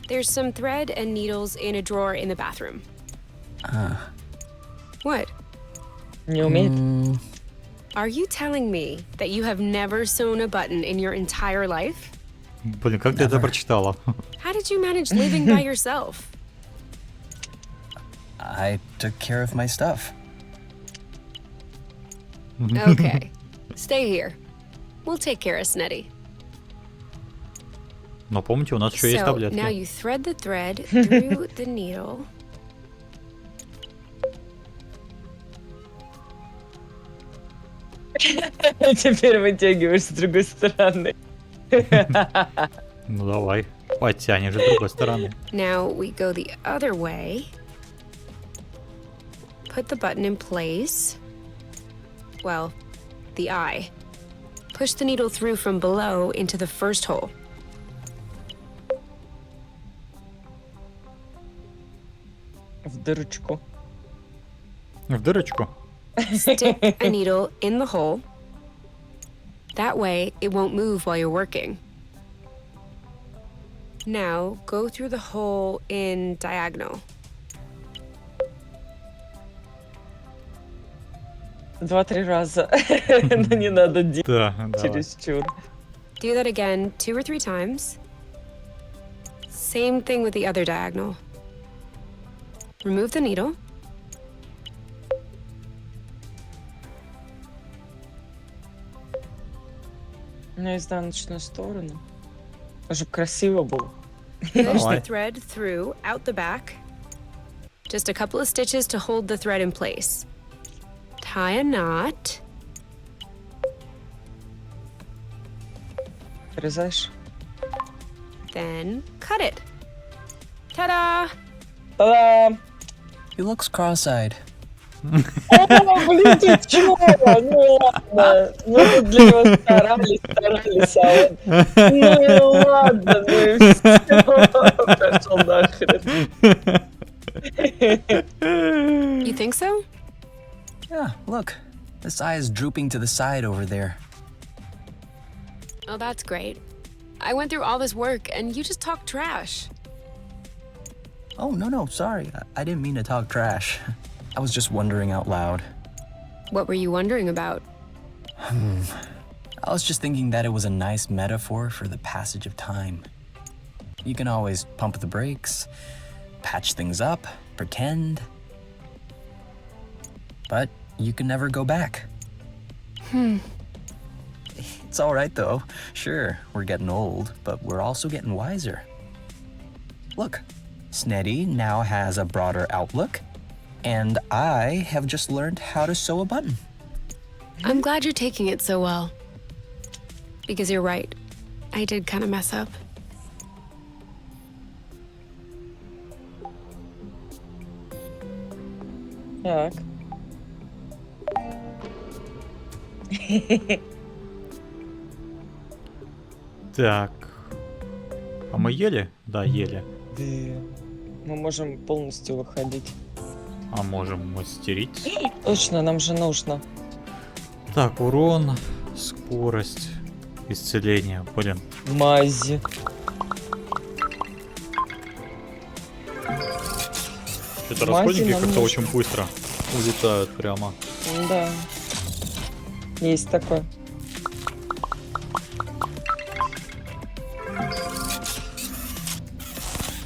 There's some thread and needles in a drawer in the bathroom. What? Не умеет? Are you telling me that you have never sewn a button in your entire life? Блин, как ты это прочитала? How did you manage living by yourself? I took care of my stuff. Okay. Stay here. We'll take care of Sneddy. Но помните, у нас еще есть So, таблетки. now you thread the thread through the needle. Теперь вытягиваешь с другой стороны. Ну давай, подтянешь с другой стороны. Now we go the other way. Put the button in place. Well, the eye. Push the needle through from below into the first hole. В дырочку. В дырочку? Stick a needle in the hole. That way, it won't move while you're working. Now, go through the hole in diagonal. 2-3 раза. Но не надо делать Да, давай. чересчур. Do that again 2 or 3 times. Same thing with the other diagonal. Remove the needle. На изнаночную сторону. Чтобы красиво было. Push Давай. the thread through, out the back. Just a couple of stitches to hold the thread in place. Tie a knot. Отрезаешь. Then cut it. Ta-da! Та-дам! He looks cross-eyed. О, блин, ты чё? Ну ладно. Мы тут для него старались, а он... Ну и ладно, ну и всё. Пошёл нахрен. You think so? Yeah, look. This eye is drooping to the side over there. Oh, that's great. I went through all this work and you just talk trash. Oh, no, sorry. I didn't mean to talk trash. I was just wondering out loud. What were you wondering about? I was just thinking that it was a nice metaphor for the passage of time. You can always pump the brakes, patch things up, pretend. But you can never go back. It's all right, though. Sure, we're getting old, but we're also getting wiser. Look, Sneddy now has a broader outlook, and I have just learned how to sew a button. I'm glad you're taking it so well. Because you're right. I did kind of mess up. Так. Так. А мы ели? Да, ели. Да. Мы можем полностью выходить. А можем мастерить. Точно, нам же нужно. Так, урон, скорость, исцеление. Блин. Мази. Что-то Мази расходники нам как-то нужно. очень быстро улетают прямо. Да. Есть такое.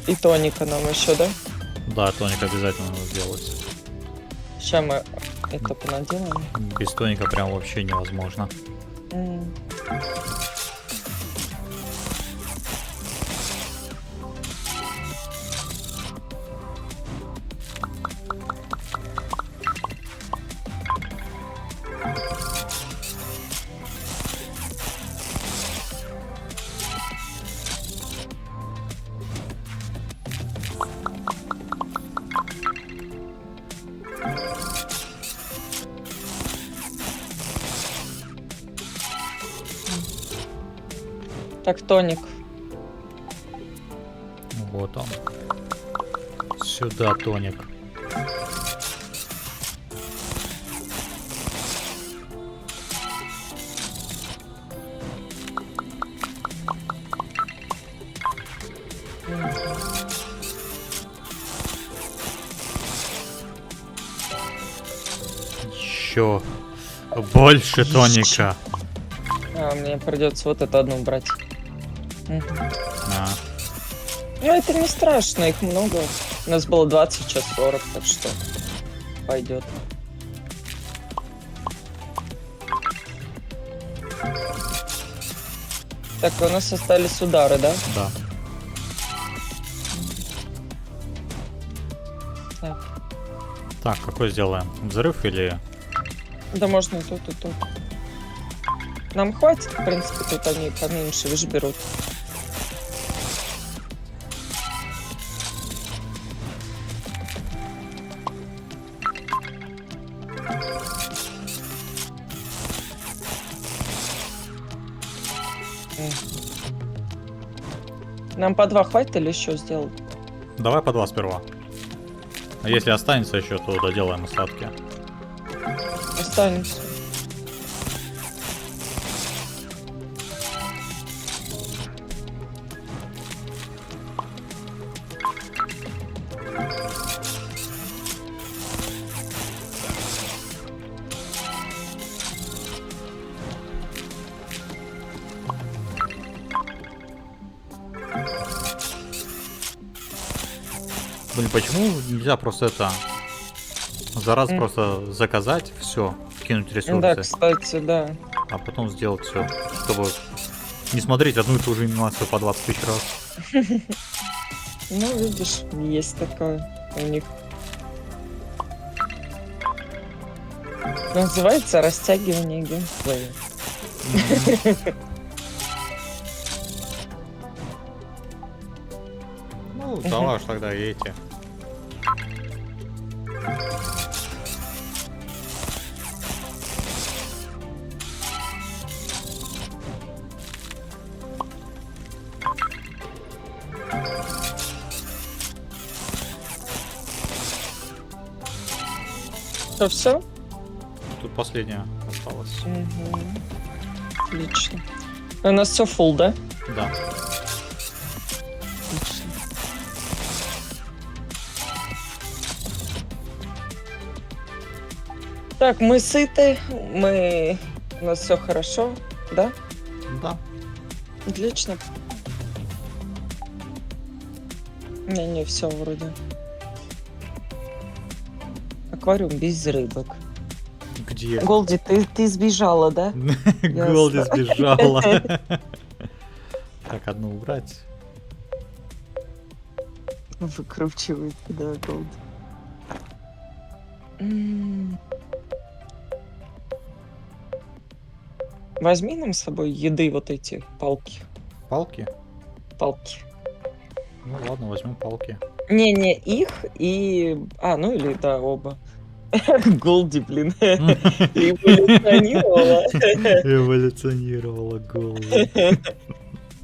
И тоника нам еще, да? Да, тоник обязательно надо сделать. Сейчас мы это понаделаем. Без тоника прям вообще невозможно. М. Так, тоник. Вот он. Сюда тоник. Еще больше тоника. А, мне придется вот это одну брать. Мгм. А, Ну, это не страшно, их много. У нас было 20, сейчас 40, так что пойдет. Так, у нас остались удары, да? да. Так. Так, какой сделаем? Взрыв или... Да можно и тут, и тут. Нам хватит, в принципе, тут они поменьше лишь берут. Нам по 2 хватит или еще сделать? Давай по 2 сперва. А если останется еще, то доделаем остатки. Останемся. Блин, почему нельзя просто это... За раз просто заказать все, кинуть ресурсы, Да, кстати, да. а потом сделать все, чтобы не смотреть одну и ту же анимацию по 20 тысяч раз. Ну, видишь, есть такое у них. Называется растягивание геймплея. Ну, давай уж тогда и эти. То все? Тут последняя осталась. Отлично. У нас все full, да? Да. Отлично. Так, мы сыты, у нас все хорошо, да? Да. Отлично. Не, все вроде. Аквариум без рыбок. Где? Голди, ты сбежала, да? Голди сбежала. Так, одну убрать. Выкручивает, да, Голди. Возьми нам с собой еды вот эти палки. Палки? Палки. Ну ладно, возьмем палки. Не, их и... ну или да, оба. Голди, блин. Эволюционировала. Эволюционировала Голди.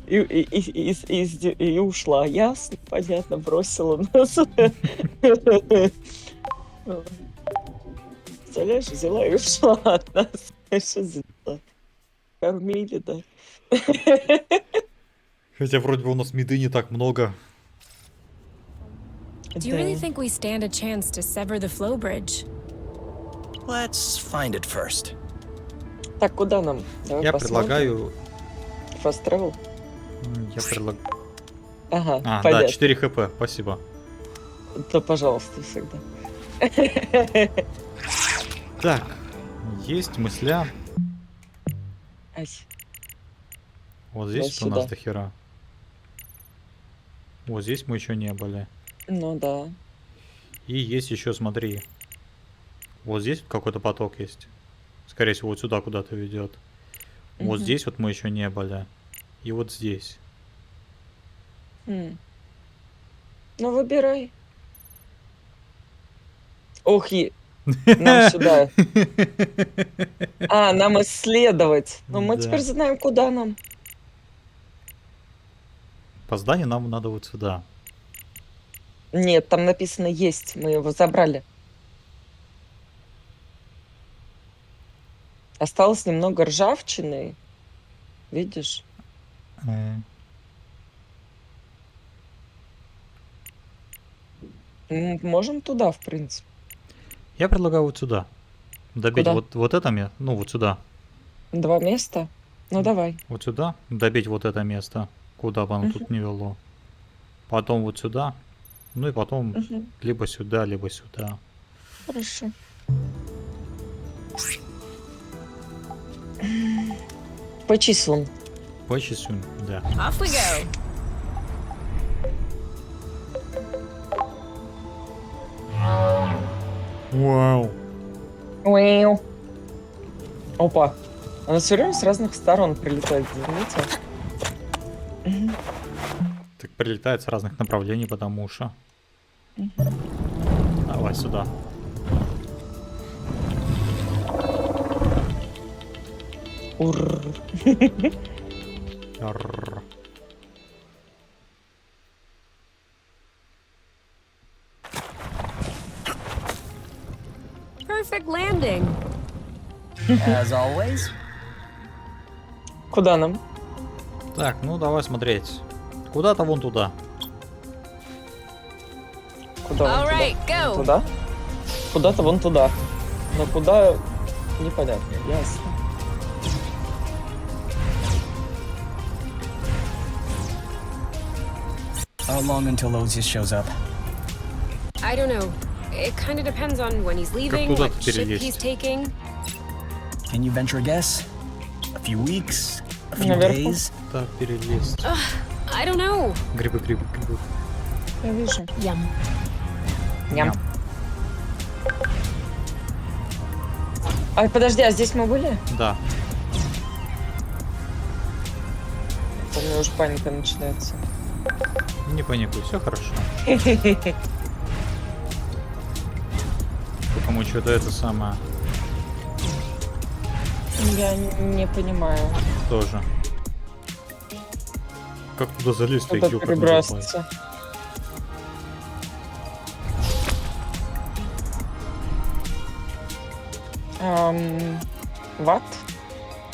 И ушла. Ясно, понятно, бросила нас. Представляешь, взяла и ушла от нас. Что за дела? Кормили, да. Хотя вроде бы у нас меды не так много. Do you really think we stand a chance to sever the flow bridge? Let's find it first. Так, куда нам? Давай Я посмотрим. предлагаю... Fast travel? Я предлагаю... Ага, да, понятно. 4 хп, спасибо. Да, пожалуйста, всегда. Так, есть мысля. Ай, Вот здесь Вот у нас сюда. до хера. Вот здесь мы еще не были. ну да. И есть еще, смотри. Вот здесь какой-то поток есть. Скорее всего, вот сюда куда-то ведет. Вот Мгм. здесь вот мы еще не были. И вот здесь. Ну, выбирай. Ох, нам сюда. Нам исследовать. Но мы Да. теперь знаем, куда нам. По зданию нам надо вот сюда. Нет, там написано «есть». Мы его забрали. Осталось немного ржавчины. Видишь? Можем туда, в принципе. Я предлагаю вот сюда. Добить Куда? вот это место. Ну, вот сюда. 2 места? Ну, давай. Вот сюда. Добить вот это место. Куда бы оно тут не вело. Потом вот сюда. Ну и потом либо сюда, либо сюда. Хорошо. По числам. По часу, да. Off we go. Вау. Уэу. Опа. Она все время с разных сторон прилетает, заметил? Так прилетает с разных направлений, потому что. Давай сюда. Урр. Арррр. perfect landing. As always. Куда нам? Так, ну давай смотреть. Куда-то вон туда. Куда? Вон All туда? right, go. Туда? Куда-то вон туда. Но куда? Непонятно. Ясно. How long until Ozzy shows up? I don't know. It kind of depends on when he's leaving, туда what ship перелезть? he's taking. Can you venture a guess? A few weeks? A few Наверху. days? Так, перелезть. I don't know. Грибы, грибы, грибы. Я вижу. Yum. Ням. Ай, подожди, а здесь мы были? Да. У меня уже паника начинается. Не паникуй, все хорошо. Кому что-то это самое Я не понимаю. тоже. Как туда залезть, Куда ёкарный бабай? перебрасываться? Ват?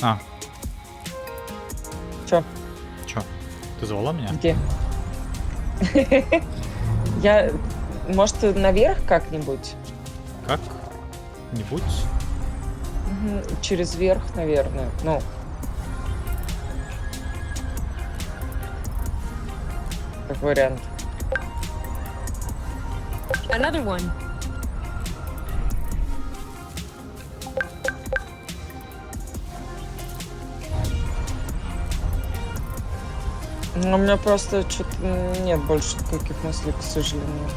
А, Чё? чё? Ты звала меня? Где? Я... Может, наверх как-нибудь? Как-нибудь? Мгм, через верх, наверное. Ну. Как вариант. Another one. Ну, у меня просто что-то нет больше никаких мыслей, к сожалению.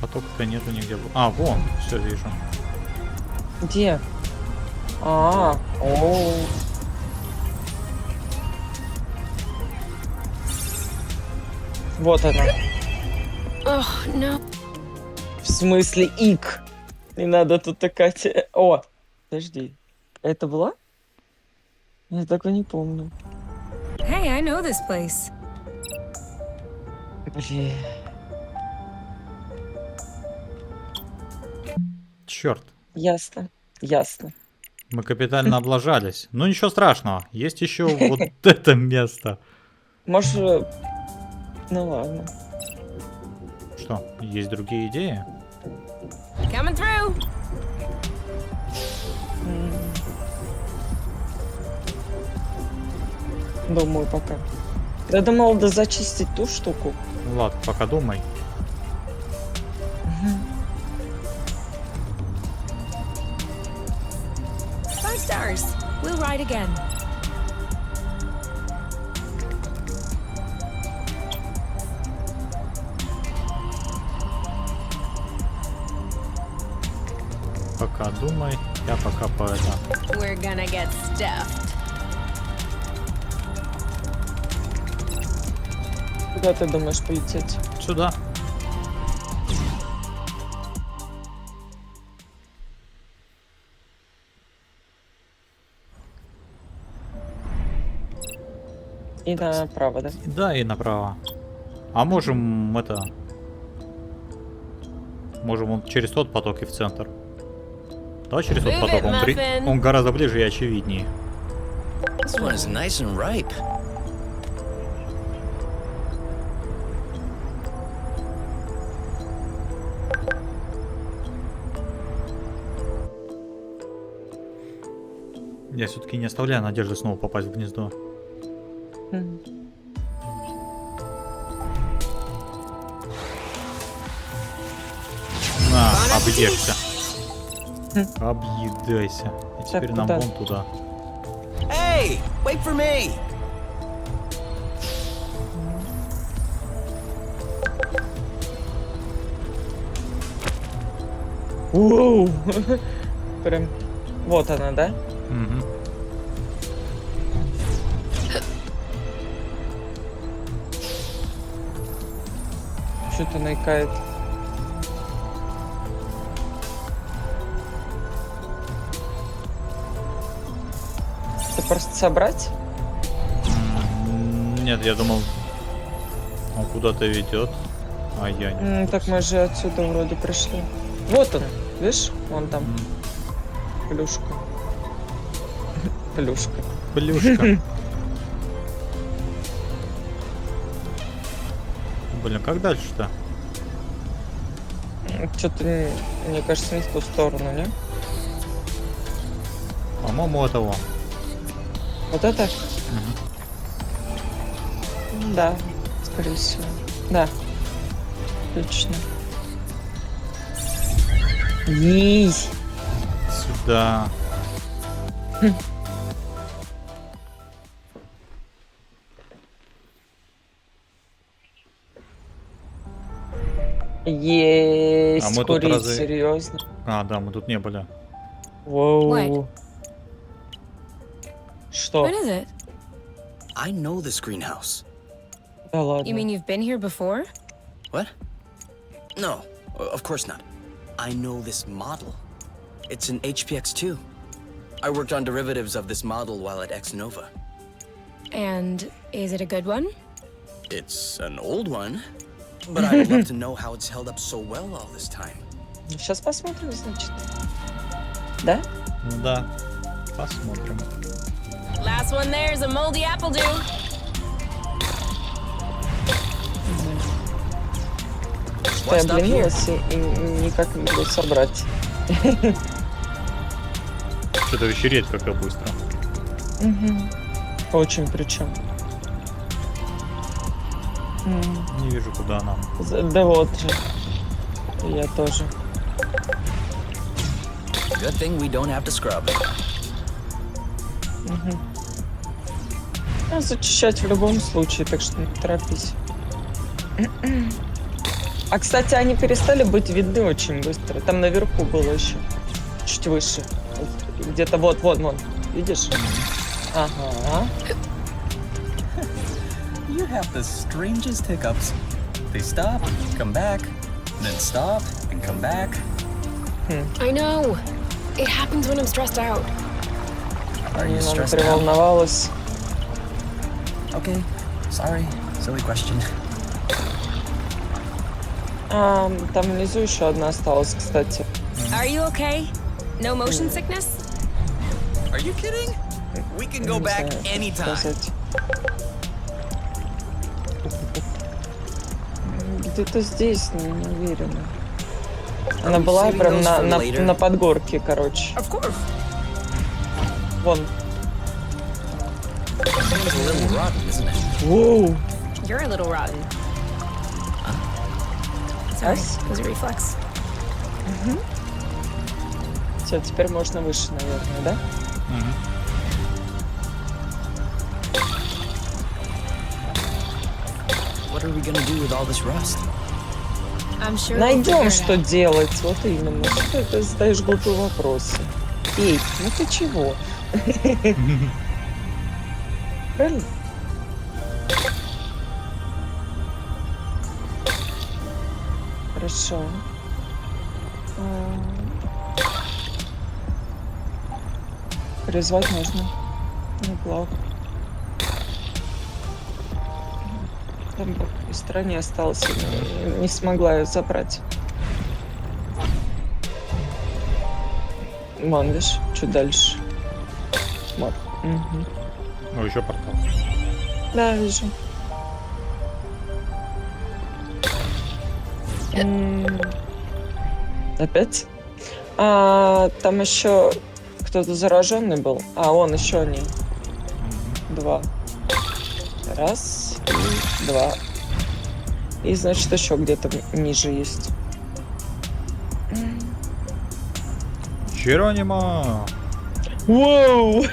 Потока нету нигде. А, вон, все вижу. Где? О. Вот она. Oh, no. В смысле ик? Не надо тут такать. О, подожди. Это была? Я такой не помню. Hey, I know this place. Блин. Черт, Ясно. Ясно. мы капитально облажались. Ну ничего страшного, есть еще вот это место. Может... Ну ладно. Что, есть другие идеи? Coming through. Думаю пока. Я думал, да зачистить ту штуку. Ну ладно, пока думай. 5 stars. We'll ride again. Пока думай, я пока по это. We're gonna get stuffed. Куда ты думаешь полететь? Сюда. И направо, да? Да, и направо. А можем это... Можем он через тот поток и в центр. Давай через тот Move поток, it, он, Muffin. он гораздо ближе и очевиднее. This one is nice and ripe. Я все-таки не оставляю надежды снова попасть в гнездо. Мгм. На, объешься. Объедайся. И теперь нам куда? вон туда. Hey, wait for me. Уоу. Прям. Вот она, да? Мгм. Что-то наикает. Это просто собрать? Нет, я думал, он куда-то ведет. А я не. Так мы же отсюда вроде пришли. Вот он, видишь? Вон там. Плюшка. Плюшка. Плюшка. Блин, как дальше-то? Что-то, мне кажется, не в ту сторону, не? По-моему, это вон. Вот это? Да, скорее всего. Да. Точно. Ей! Сюда. Есть! А мы тут Курить, разве- серьезно. А, да, мы тут не были. Воу. What? Что? What is it? I know this greenhouse. Да ладно. You mean you've been here before? What? No, of course not. I know this model. It's an HPX2. I worked on derivatives of this model while at Xnova. And is it a good one? It's an old one, but I would love to know how it's held up so well all this time. Сейчас посмотрим, значит. Да? Да. Посмотрим. Last one there's a moldy apple do. Что я обленилась и никак не могу собрать. Что-то вечереть как-то быстро. Очень причем. Не вижу, куда нам. Да вот же. Я тоже. Good thing we don't have to scrub. Зачищать в любом случае, так что не торопись. А, кстати, они перестали быть видны очень быстро. Там наверху было еще. Чуть выше. Где-то вот, вон. Видишь? Ага. You have the strangest hiccups. They stop, come back, then stop and come back. I know. It happens when I'm stressed out. Are you Она stressed out? переволновалась. Okay, sorry, silly question. Там внизу еще одна осталась, кстати. Are you okay? No motion sickness? Are you kidding? We can go Не back знаю, как anytime. сказать. Где-то здесь, не уверена. Она была saving прям those for later? на подгорке, короче. Of course. Вон. Seems a little rotten, isn't it? Воу. You're a little rotten. Sorry, Us? it was a reflex. Все, теперь можно выше, наверное, да? What are we gonna do with all this rust? I'm sure. we'll Найдем, figure it что out. делать. Вот именно. Что ты задаешь глупые вопросы? Эй, ну ты чего? Правильно? Хорошо. Призвать можно. Неплохо. Там в стороне осталось, не смогла ее забрать. Вон, видишь, чуть дальше. Вот. Мгм. Ну, еще портал. Да, вижу. Опять? Там еще кто-то зараженный был. Он еще они. Два. Раз, и два. И, значит, еще где-то ниже есть. Черонима! Воу!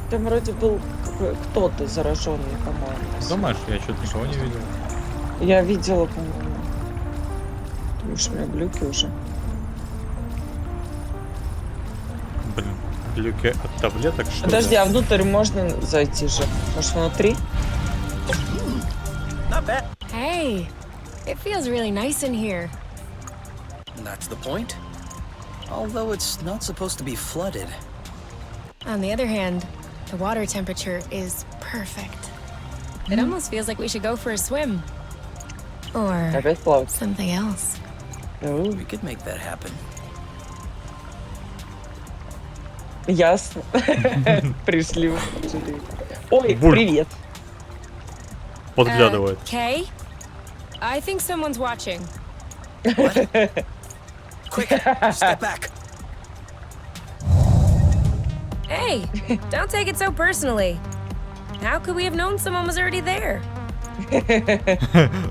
Там вроде был кто-то зараженный, по-моему. Думаешь, я что-то никого не видел? Я видела, по-моему. Потому что у меня глюки уже. Блин, глюки от таблеток, что Подожди, ли? а внутрь можно зайти же? Может, внутри? Not bad. Hey, it feels really nice in here. That's the point. Although it's not supposed to be flooded. On the other hand, the water temperature is perfect. It almost feels like we should go for a swim. Or Опять плавать. something else. We could make that happen. Ясно. Пришли. Ой, Буль. привет. Подглядывает. Kay? I think someone's watching. Quick, step back. Hey, don't take it so personally. How could we have known someone was already there?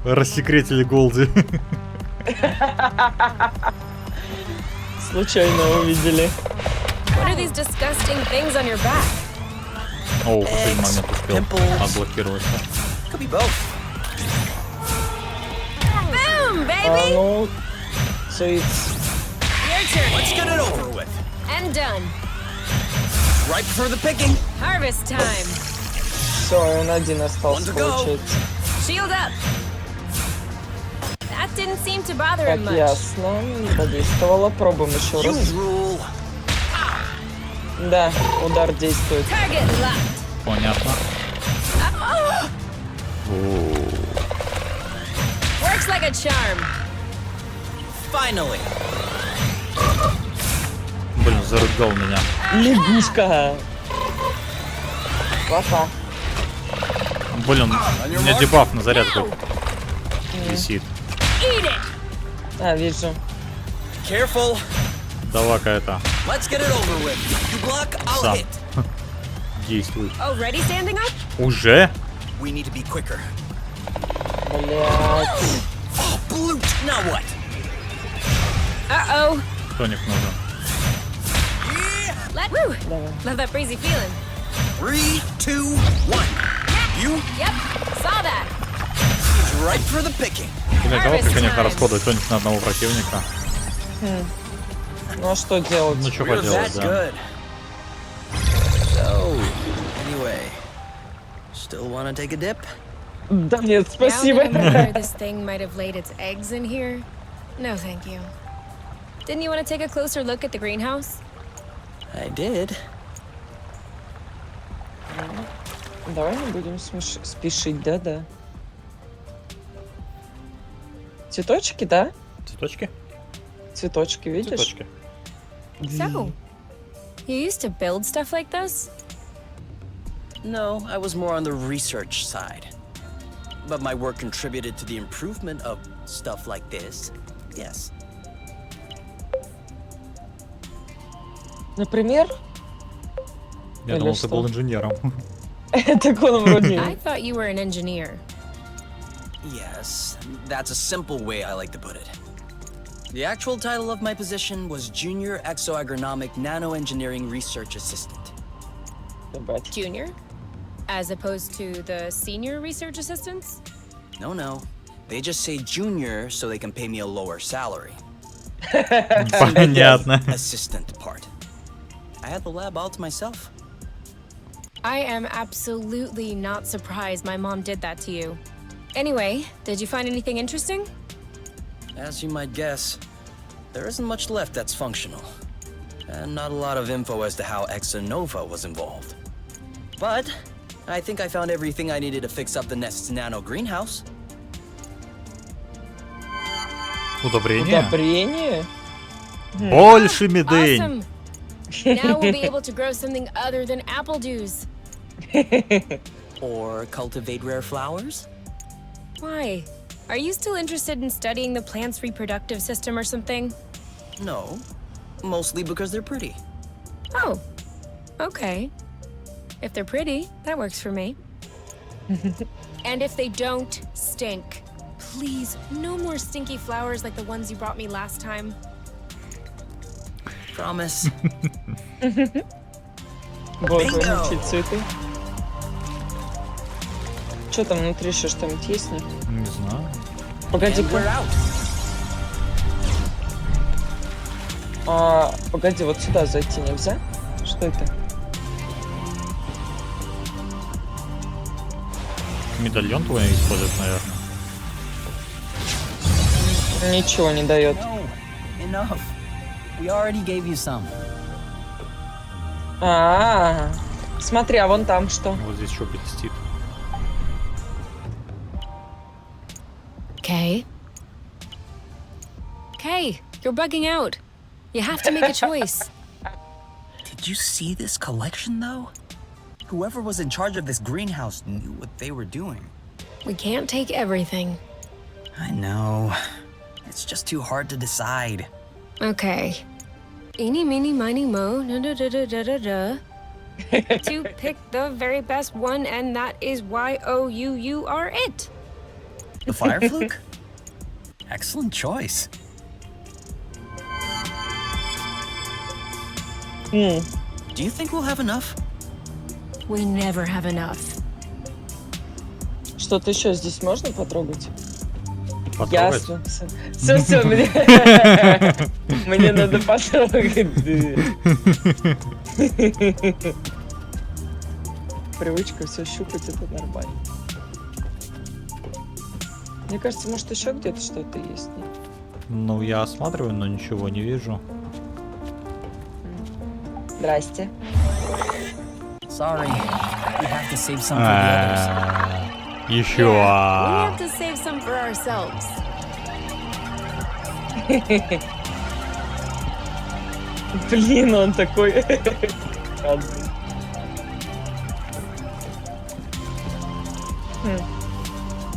Рассекретили Голди. Случайно увидели. What are these disgusting things on your back? О, в последний момент успел Pimples. отблокироваться. Could be both. Boom, А, baby! ну, so it's... Your turn. Let's get it over with. And done. Ripe for the picking. Harvest time. Все, он один остался, One to go. получается. Shield up. That didn't seem to bother Так, him much. ясно. Не подействовало. Пробуем еще You раз. rule. Да, удар действует. Target locked. Понятно. Works like a charm. Finally. Блин, зарыгал меня. Лягушка. Лапа. Блин, у меня дебаф на зарядку висит. Eat it. А, вижу. Careful. Давай-ка это, Let's get it over with. You block, I'll сам. hit. Действуй. Already standing up? Уже? We need to be quicker. Блять. Oh, blue. Now what? Uh-oh. Тоник нужен. Woo. Давай. Love that breezy feeling. 3, 2, 1. You Yep. Saw that. is ripe for the picking. Блин, кого Harvest конечно time. расходовать тоник на одного противника. Ну а что делать? Ну что We're поделать, that да. good. So, anyway, still want to take a dip? Да нет, Now спасибо. that I'm aware this thing might have laid its eggs in here. No, thank you. Didn't you want to take a closer look at the greenhouse? I did. Давай не будем спешить, да-да. Цветочки, да? Цветочки? Цветочки, видишь? Цветочки. So, you used to build stuff like this? No, I was more on the research side. But my work contributed to the improvement of stuff like this. Yes. Например? Я Или думал, ты что? был инженером. Так он вроде... I thought you were an engineer. Yes, that's a simple way I like to put it. The actual title of my position was Junior Exoagronomic Nanoengineering Research Assistant. Ебать. Junior? As opposed to the senior research assistants? No. They just say junior so they can pay me a lower salary. Понятно. Assistant part. I had the lab all to myself. I am absolutely not surprised my mom did that to you. Anyway, did you find anything interesting? As you might guess, there isn't much left that's functional. And not a lot of info as to how Exonova was involved. But I think I found everything I needed to fix up the Nest's nano greenhouse. Удобрение? Удобрение? Больше медынь. Awesome! Now we'll be able to grow something other than apple dews. Or cultivate rare flowers? Why? Are you still interested in studying the plant's reproductive system or something? No. Mostly because they're pretty. Oh, okay. If they're pretty, that works for me. And if they don't stink, please, no more stinky flowers like the ones you brought me last time. Promise. Вот, Bingo. выручить цветы. Что там внутри еще что-нибудь есть? Нет? Не знаю. And we're Погоди-ка. out. Погоди, вот сюда зайти нельзя? Что это? Медальон твой используют, наверное. Ничего не дает. No. enough. We already gave you some. Смотри, а вон там что? Вот здесь еще блестит. Okay. Okay, you're bugging out. You have to make a choice. Did you see this collection, though? Whoever was in charge of this greenhouse knew what they were doing. We can't take everything. I know. It's just too hard to decide. Okay. Eeny, meeny, miny, mo, da-da-da-da-da-da. To pick the very best one, and that is Y-O-U, you are it. The fire fluke? Excellent choice. Do you think we'll have enough? We never have enough. Что-то еще здесь можно потрогать? Потрогать? Ясно. Все, мне надо потрогать. Привычка все щупать, это нормально. Мне кажется, может еще где-то что-то есть. Нет? Ну, я осматриваю, но ничего не вижу. Здрасте. Sorry. We have to save some for the others. Еще. We have to save some for ourselves. Блин, он такой.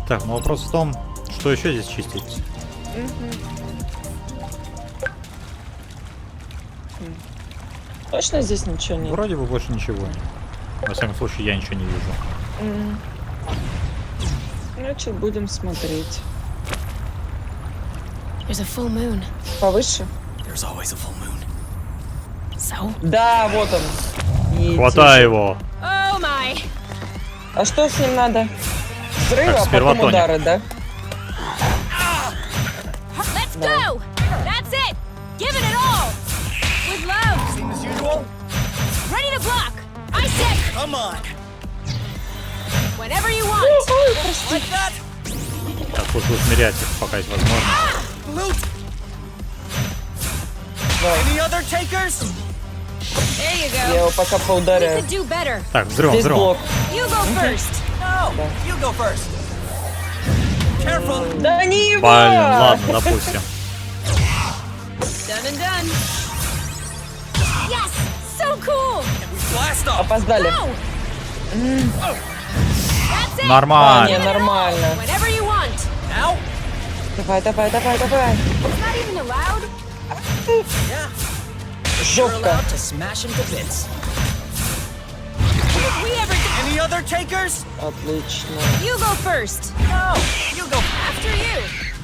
Так, ну вопрос в том, что еще здесь чистить. Точно здесь ничего нет? Вроде бы больше ничего нет. Во всяком случае, я ничего не вижу. Значит, будем смотреть. There's a full moon. Повыше? There's always a full moon. So? Да, вот он. И Хватай тише. его. Oh my! А что с ним надо? Взрыв, Так, а сперва потом тоник. удары, да? Let's go! That's it! Give it all! With love! Same as usual? Ready to block! I said Come on. whenever you want! Like that? Так, лучше усмирять их, пока есть возможность. Loot. Any other takers? There you Я go. его пока We поударяю. could do better. Так, взрывом, Здесь взрывом. блок. You go first. No. You go first. Careful. Да не его! Блин, ладно, допустим. Done and done. Yes! So cool! We blast off. Опоздали. Go! That's it! А, Нормально. не, нормально. Whenever you want. Now? Давай, давай, давай, давай. It's not even allowed. Yeah. You're Жопко. allowed to smash him to bits. If we ever do, Any other takers? Отлично. you go first. No. You go. After you.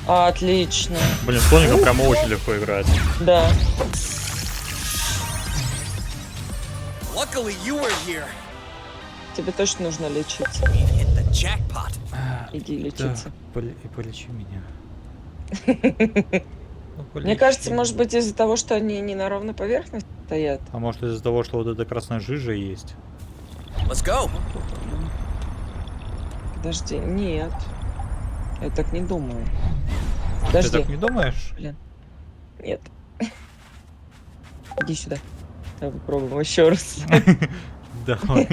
Отлично. Блин, с Тоником прямо очень легко играть. Да. Luckily you were here. Тебе точно нужно лечиться. Hit the jackpot. Иди лечиться. Полечи меня. Ну, Мне полечи кажется, меня. может быть, из-за того, что они не на ровной поверхности стоят. А может из-за того, что вот эта красная жижа есть? Let's go. Подожди, нет. Я так не думаю. Ты Подожди. так не думаешь? Блин. Нет. Иди сюда. Давай попробуем еще раз. Давай.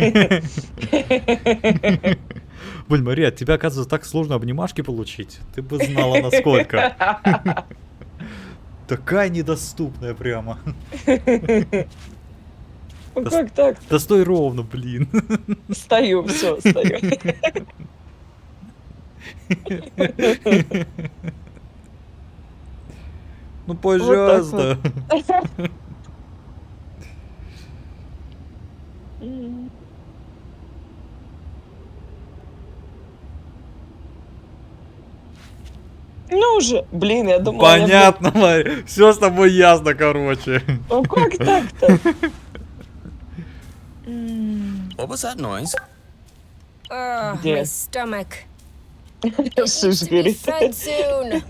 Блин, Мария, от тебя, оказывается, так сложно обнимашки получить. Ты бы знала, насколько. Такая недоступная прямо. Ну как так? Да стой ровно, блин. Стою, все, стою. Ну, пожалуйста. Ну уже, блин, я думала... они Понятно, Мария. Все с тобой ясно, короче. будут- Ну как так-то? What was that noise? Ugh, Где? my stomach. Шиш To be горит. fed soon.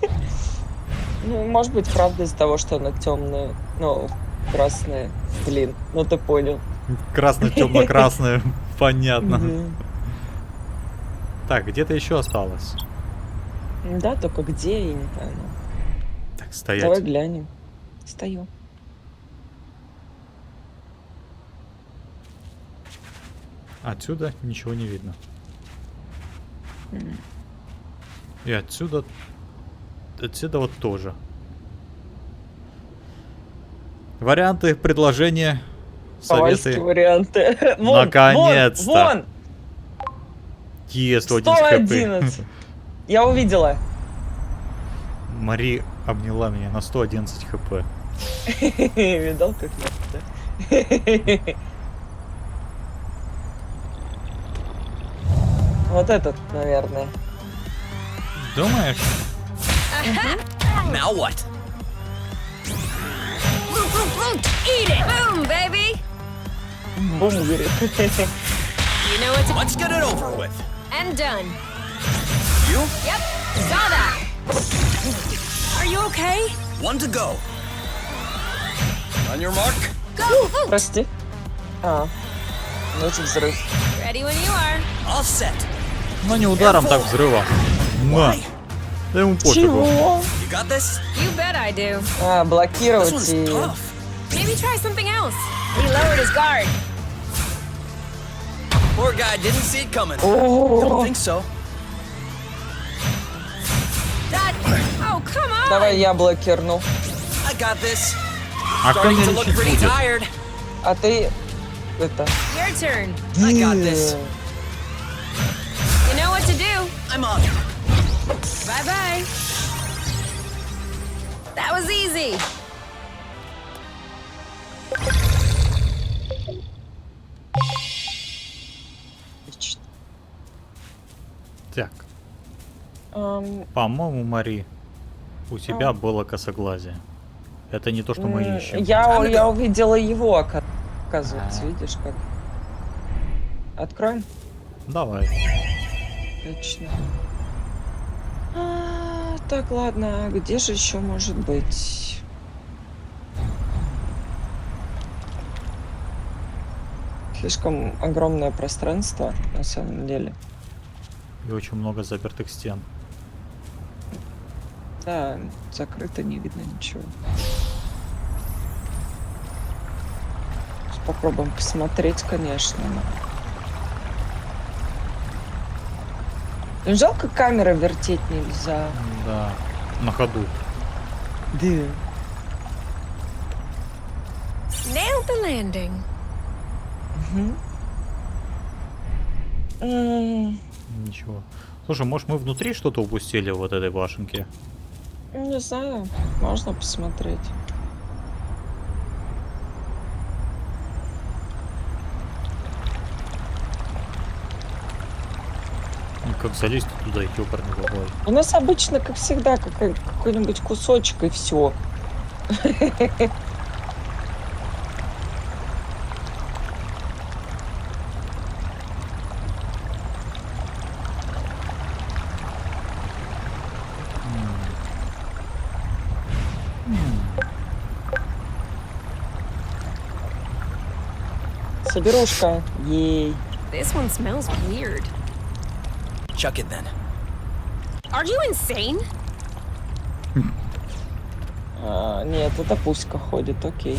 Ну, может быть, правда из-за того, что она темная, ну, красная. Блин, ну ты понял. Красно-темно-красное. Понятно. Да. Так, где-то еще осталось. Да, только где, я не пойму. Так, Давай стоять. глянем. Стою. Отсюда ничего не видно. М. И отсюда... Отсюда вот тоже. Варианты, предложения, Ковальские советы. варианты. Вон, Наконец-то. Вон, Е, вон! 111 хп. 111. Я увидела. Мари обняла меня на 111 хп. Видал, как надо, да? Вот этот, наверное. Думаешь? Now what? Eat it! Boom, baby! Бум, говорит. You know what to... Let's get it over with. And done. You? Yep, saw that. Are you okay? One to go. On your mark. Go! Прости. А, ну это взрыв. Ready when you are. All set. Но не ударом, так взрывом. На. Да ему пофигу. Чего? You got this? You bet I do. А, This блокировать one's и... tough. Maybe try something else. He lowered his guard. Poor guy didn't see it coming. О, Don't think so. That... Oh, come on! давай я блокирну. I got this. А кто Starting мне to look лечить pretty будет? tired. А ты... Это... Your turn. I got this. You know what to do. I'm on it. Bye-bye. That was easy. Отлично. Так, Ам, по-моему, Мари, у тебя было косоглазие. Это не то, что мы ищем. я увидела его, оказывается. Видишь, как? Откроем? Давай. Точно. Так, ладно, а где же еще может быть? Слишком огромное пространство, на самом деле. И очень много запертых стен. Да, закрыто, не видно ничего. Сейчас попробуем посмотреть, конечно. Ну, жалко, камеры вертеть нельзя. Да, на ходу. Да. Nailed the landing. Ничего. Слушай, может мы внутри что-то упустили вот этой башенки? Не знаю, можно посмотреть. Ну, как залезть туда, ёпарный бабай. У нас обычно, как всегда, какой-нибудь кусочек и все. Соберушка. Ей. This one smells weird. Chuck it then. Are you insane? Нет, это пуська ходит, окей.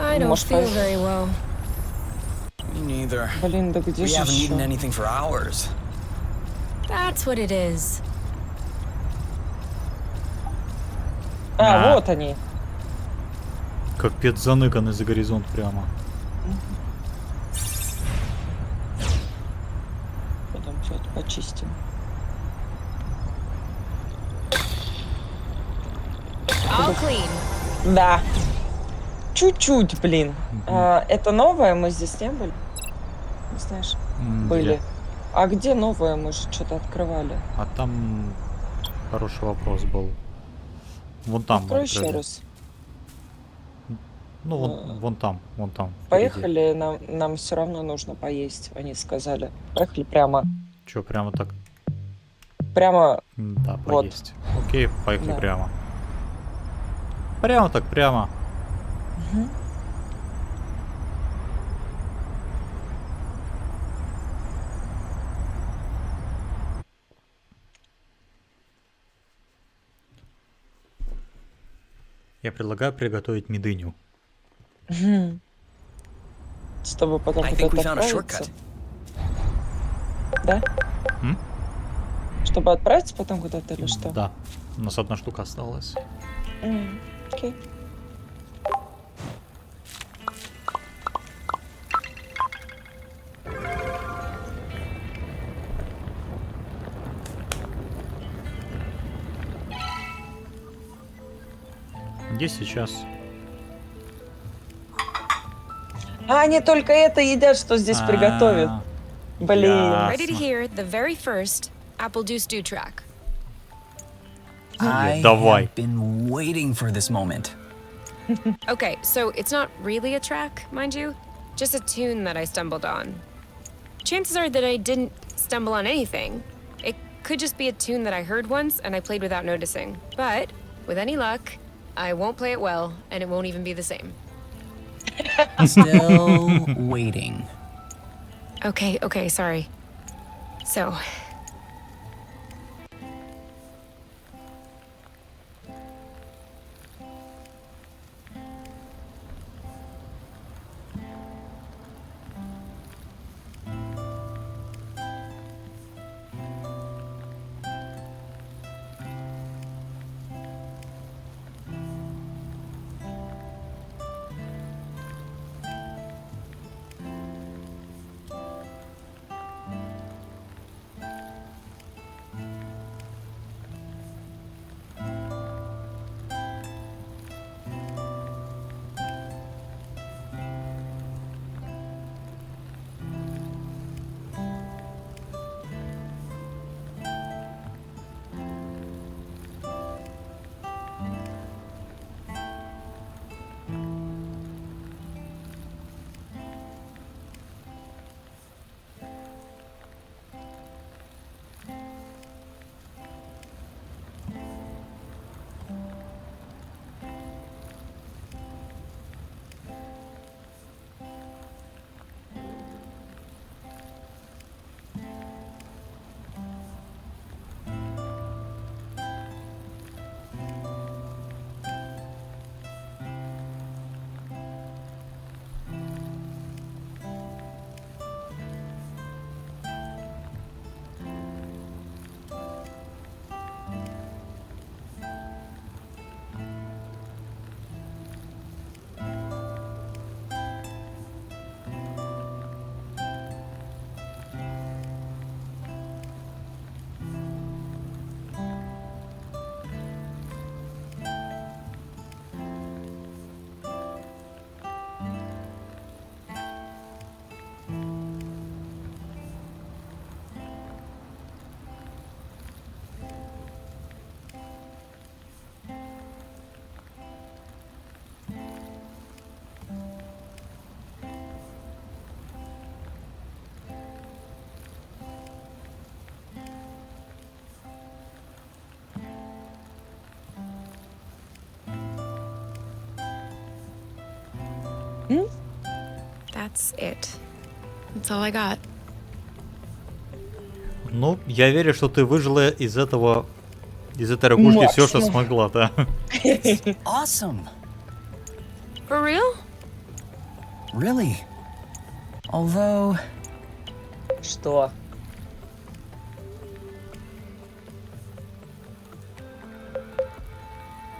I don't Может, feel пойдём? very well. Me neither. Блин, да где We же haven't eaten еще? anything for hours. That's what it is. А. Вот они. Капец заныканный за горизонт прямо. Потом все это почистим. All clean. Да. Чуть-чуть, блин. Это новое, мы здесь не были? Не знаешь? Были. Где? А где новое? Мы же что-то открывали. А там хороший вопрос был. Вон там. мы Открой еще открыли. раз. Ну, вон там, вон там. впереди. Поехали, нам все равно нужно поесть, они сказали. Поехали прямо. Чё, прямо так? Прямо. Да, Вот. поесть. Окей, поехали Да. прямо. Прямо так, прямо. Я предлагаю приготовить медыню. Чтобы потом I think we куда-то found a отправиться. shortcut. Да? М? Чтобы отправиться потом куда-то или что? Да. У нас одна штука осталась. Окей. Где сейчас? А они только это едят, что здесь приготовят. А, Блин. Ready to ясно. hear the very first apple juice stew track. I Давай. have been waiting for this moment. Okay, so it's not really a track, mind you, just a tune that I stumbled on. Chances are that I didn't stumble on anything. It could just be a tune that I heard once and I played without noticing. But with any luck, I won't play it well and it won't even be the same. Still waiting. Okay, sorry. So, that's it. That's all I got. Ну, я верю, что ты выжила из этой ракушки все, что Максимум. смогла, да. Awesome. For real? Really. Although, Что?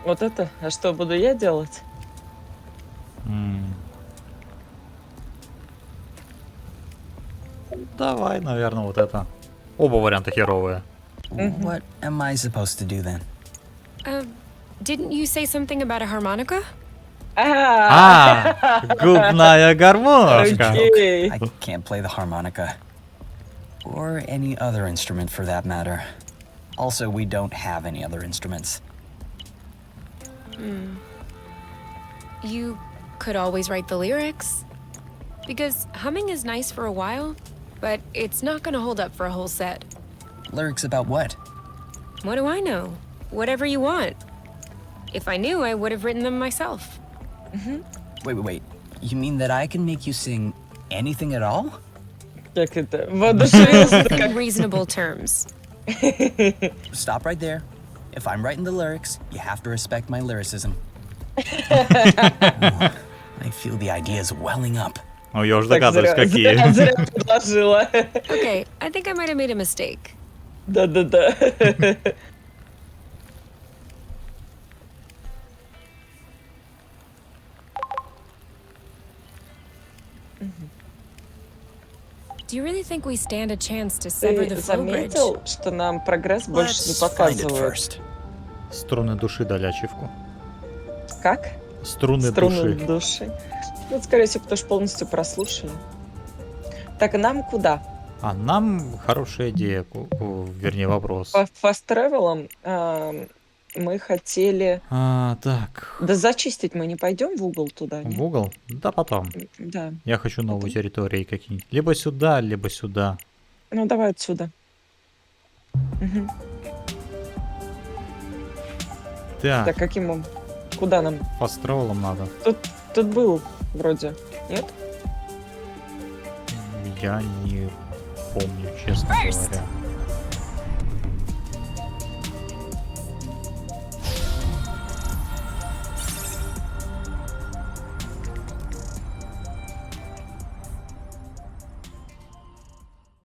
Вот это? А что буду я делать? Давай, наверное, вот это. Оба варианта херовые. what am I supposed to do then? Didn't you say something about a harmonica? А, губная гармошка. Окей. I can't play the harmonica. Or any other instrument for that matter. Also, we don't have any other instruments. You could always write the lyrics. Because humming is nice for a while, but it's not gonna hold up for a whole set. Lyrics about what? What do I know? Whatever you want. If I knew, I would have written them myself. Wait. You mean that I can make you sing anything at all? Как это? Воодушевился. Within reasonable terms. Stop right there. If I'm writing the lyrics, you have to respect my lyricism. I feel the ideas welling up. Ну, я уже Так, догадываюсь, зря какие. предложила. Okay, I think I might have made a mistake. Да-да-да. Do you really think we stand a chance to sever Ты the flow bridge? заметил, что нам прогресс больше не Let's find it показывают? first. Струны души дали ачивку. Как? Струны Струны души. души. Ну, скорее всего, потому что полностью прослушали. Так, а нам куда? А нам хорошая идея, вернее вопрос. По фаст-тревелам мы хотели... Так, Да зачистить мы не пойдем в угол туда, в нет? угол? Да потом. Да. Я хочу новые Потом. территории какие-нибудь. Либо сюда, либо сюда. Ну, давай отсюда. Мгм. Так, Так, каким он? Куда нам? по стрелам надо. Тут был вроде. Нет? Я не помню, честно First. говоря.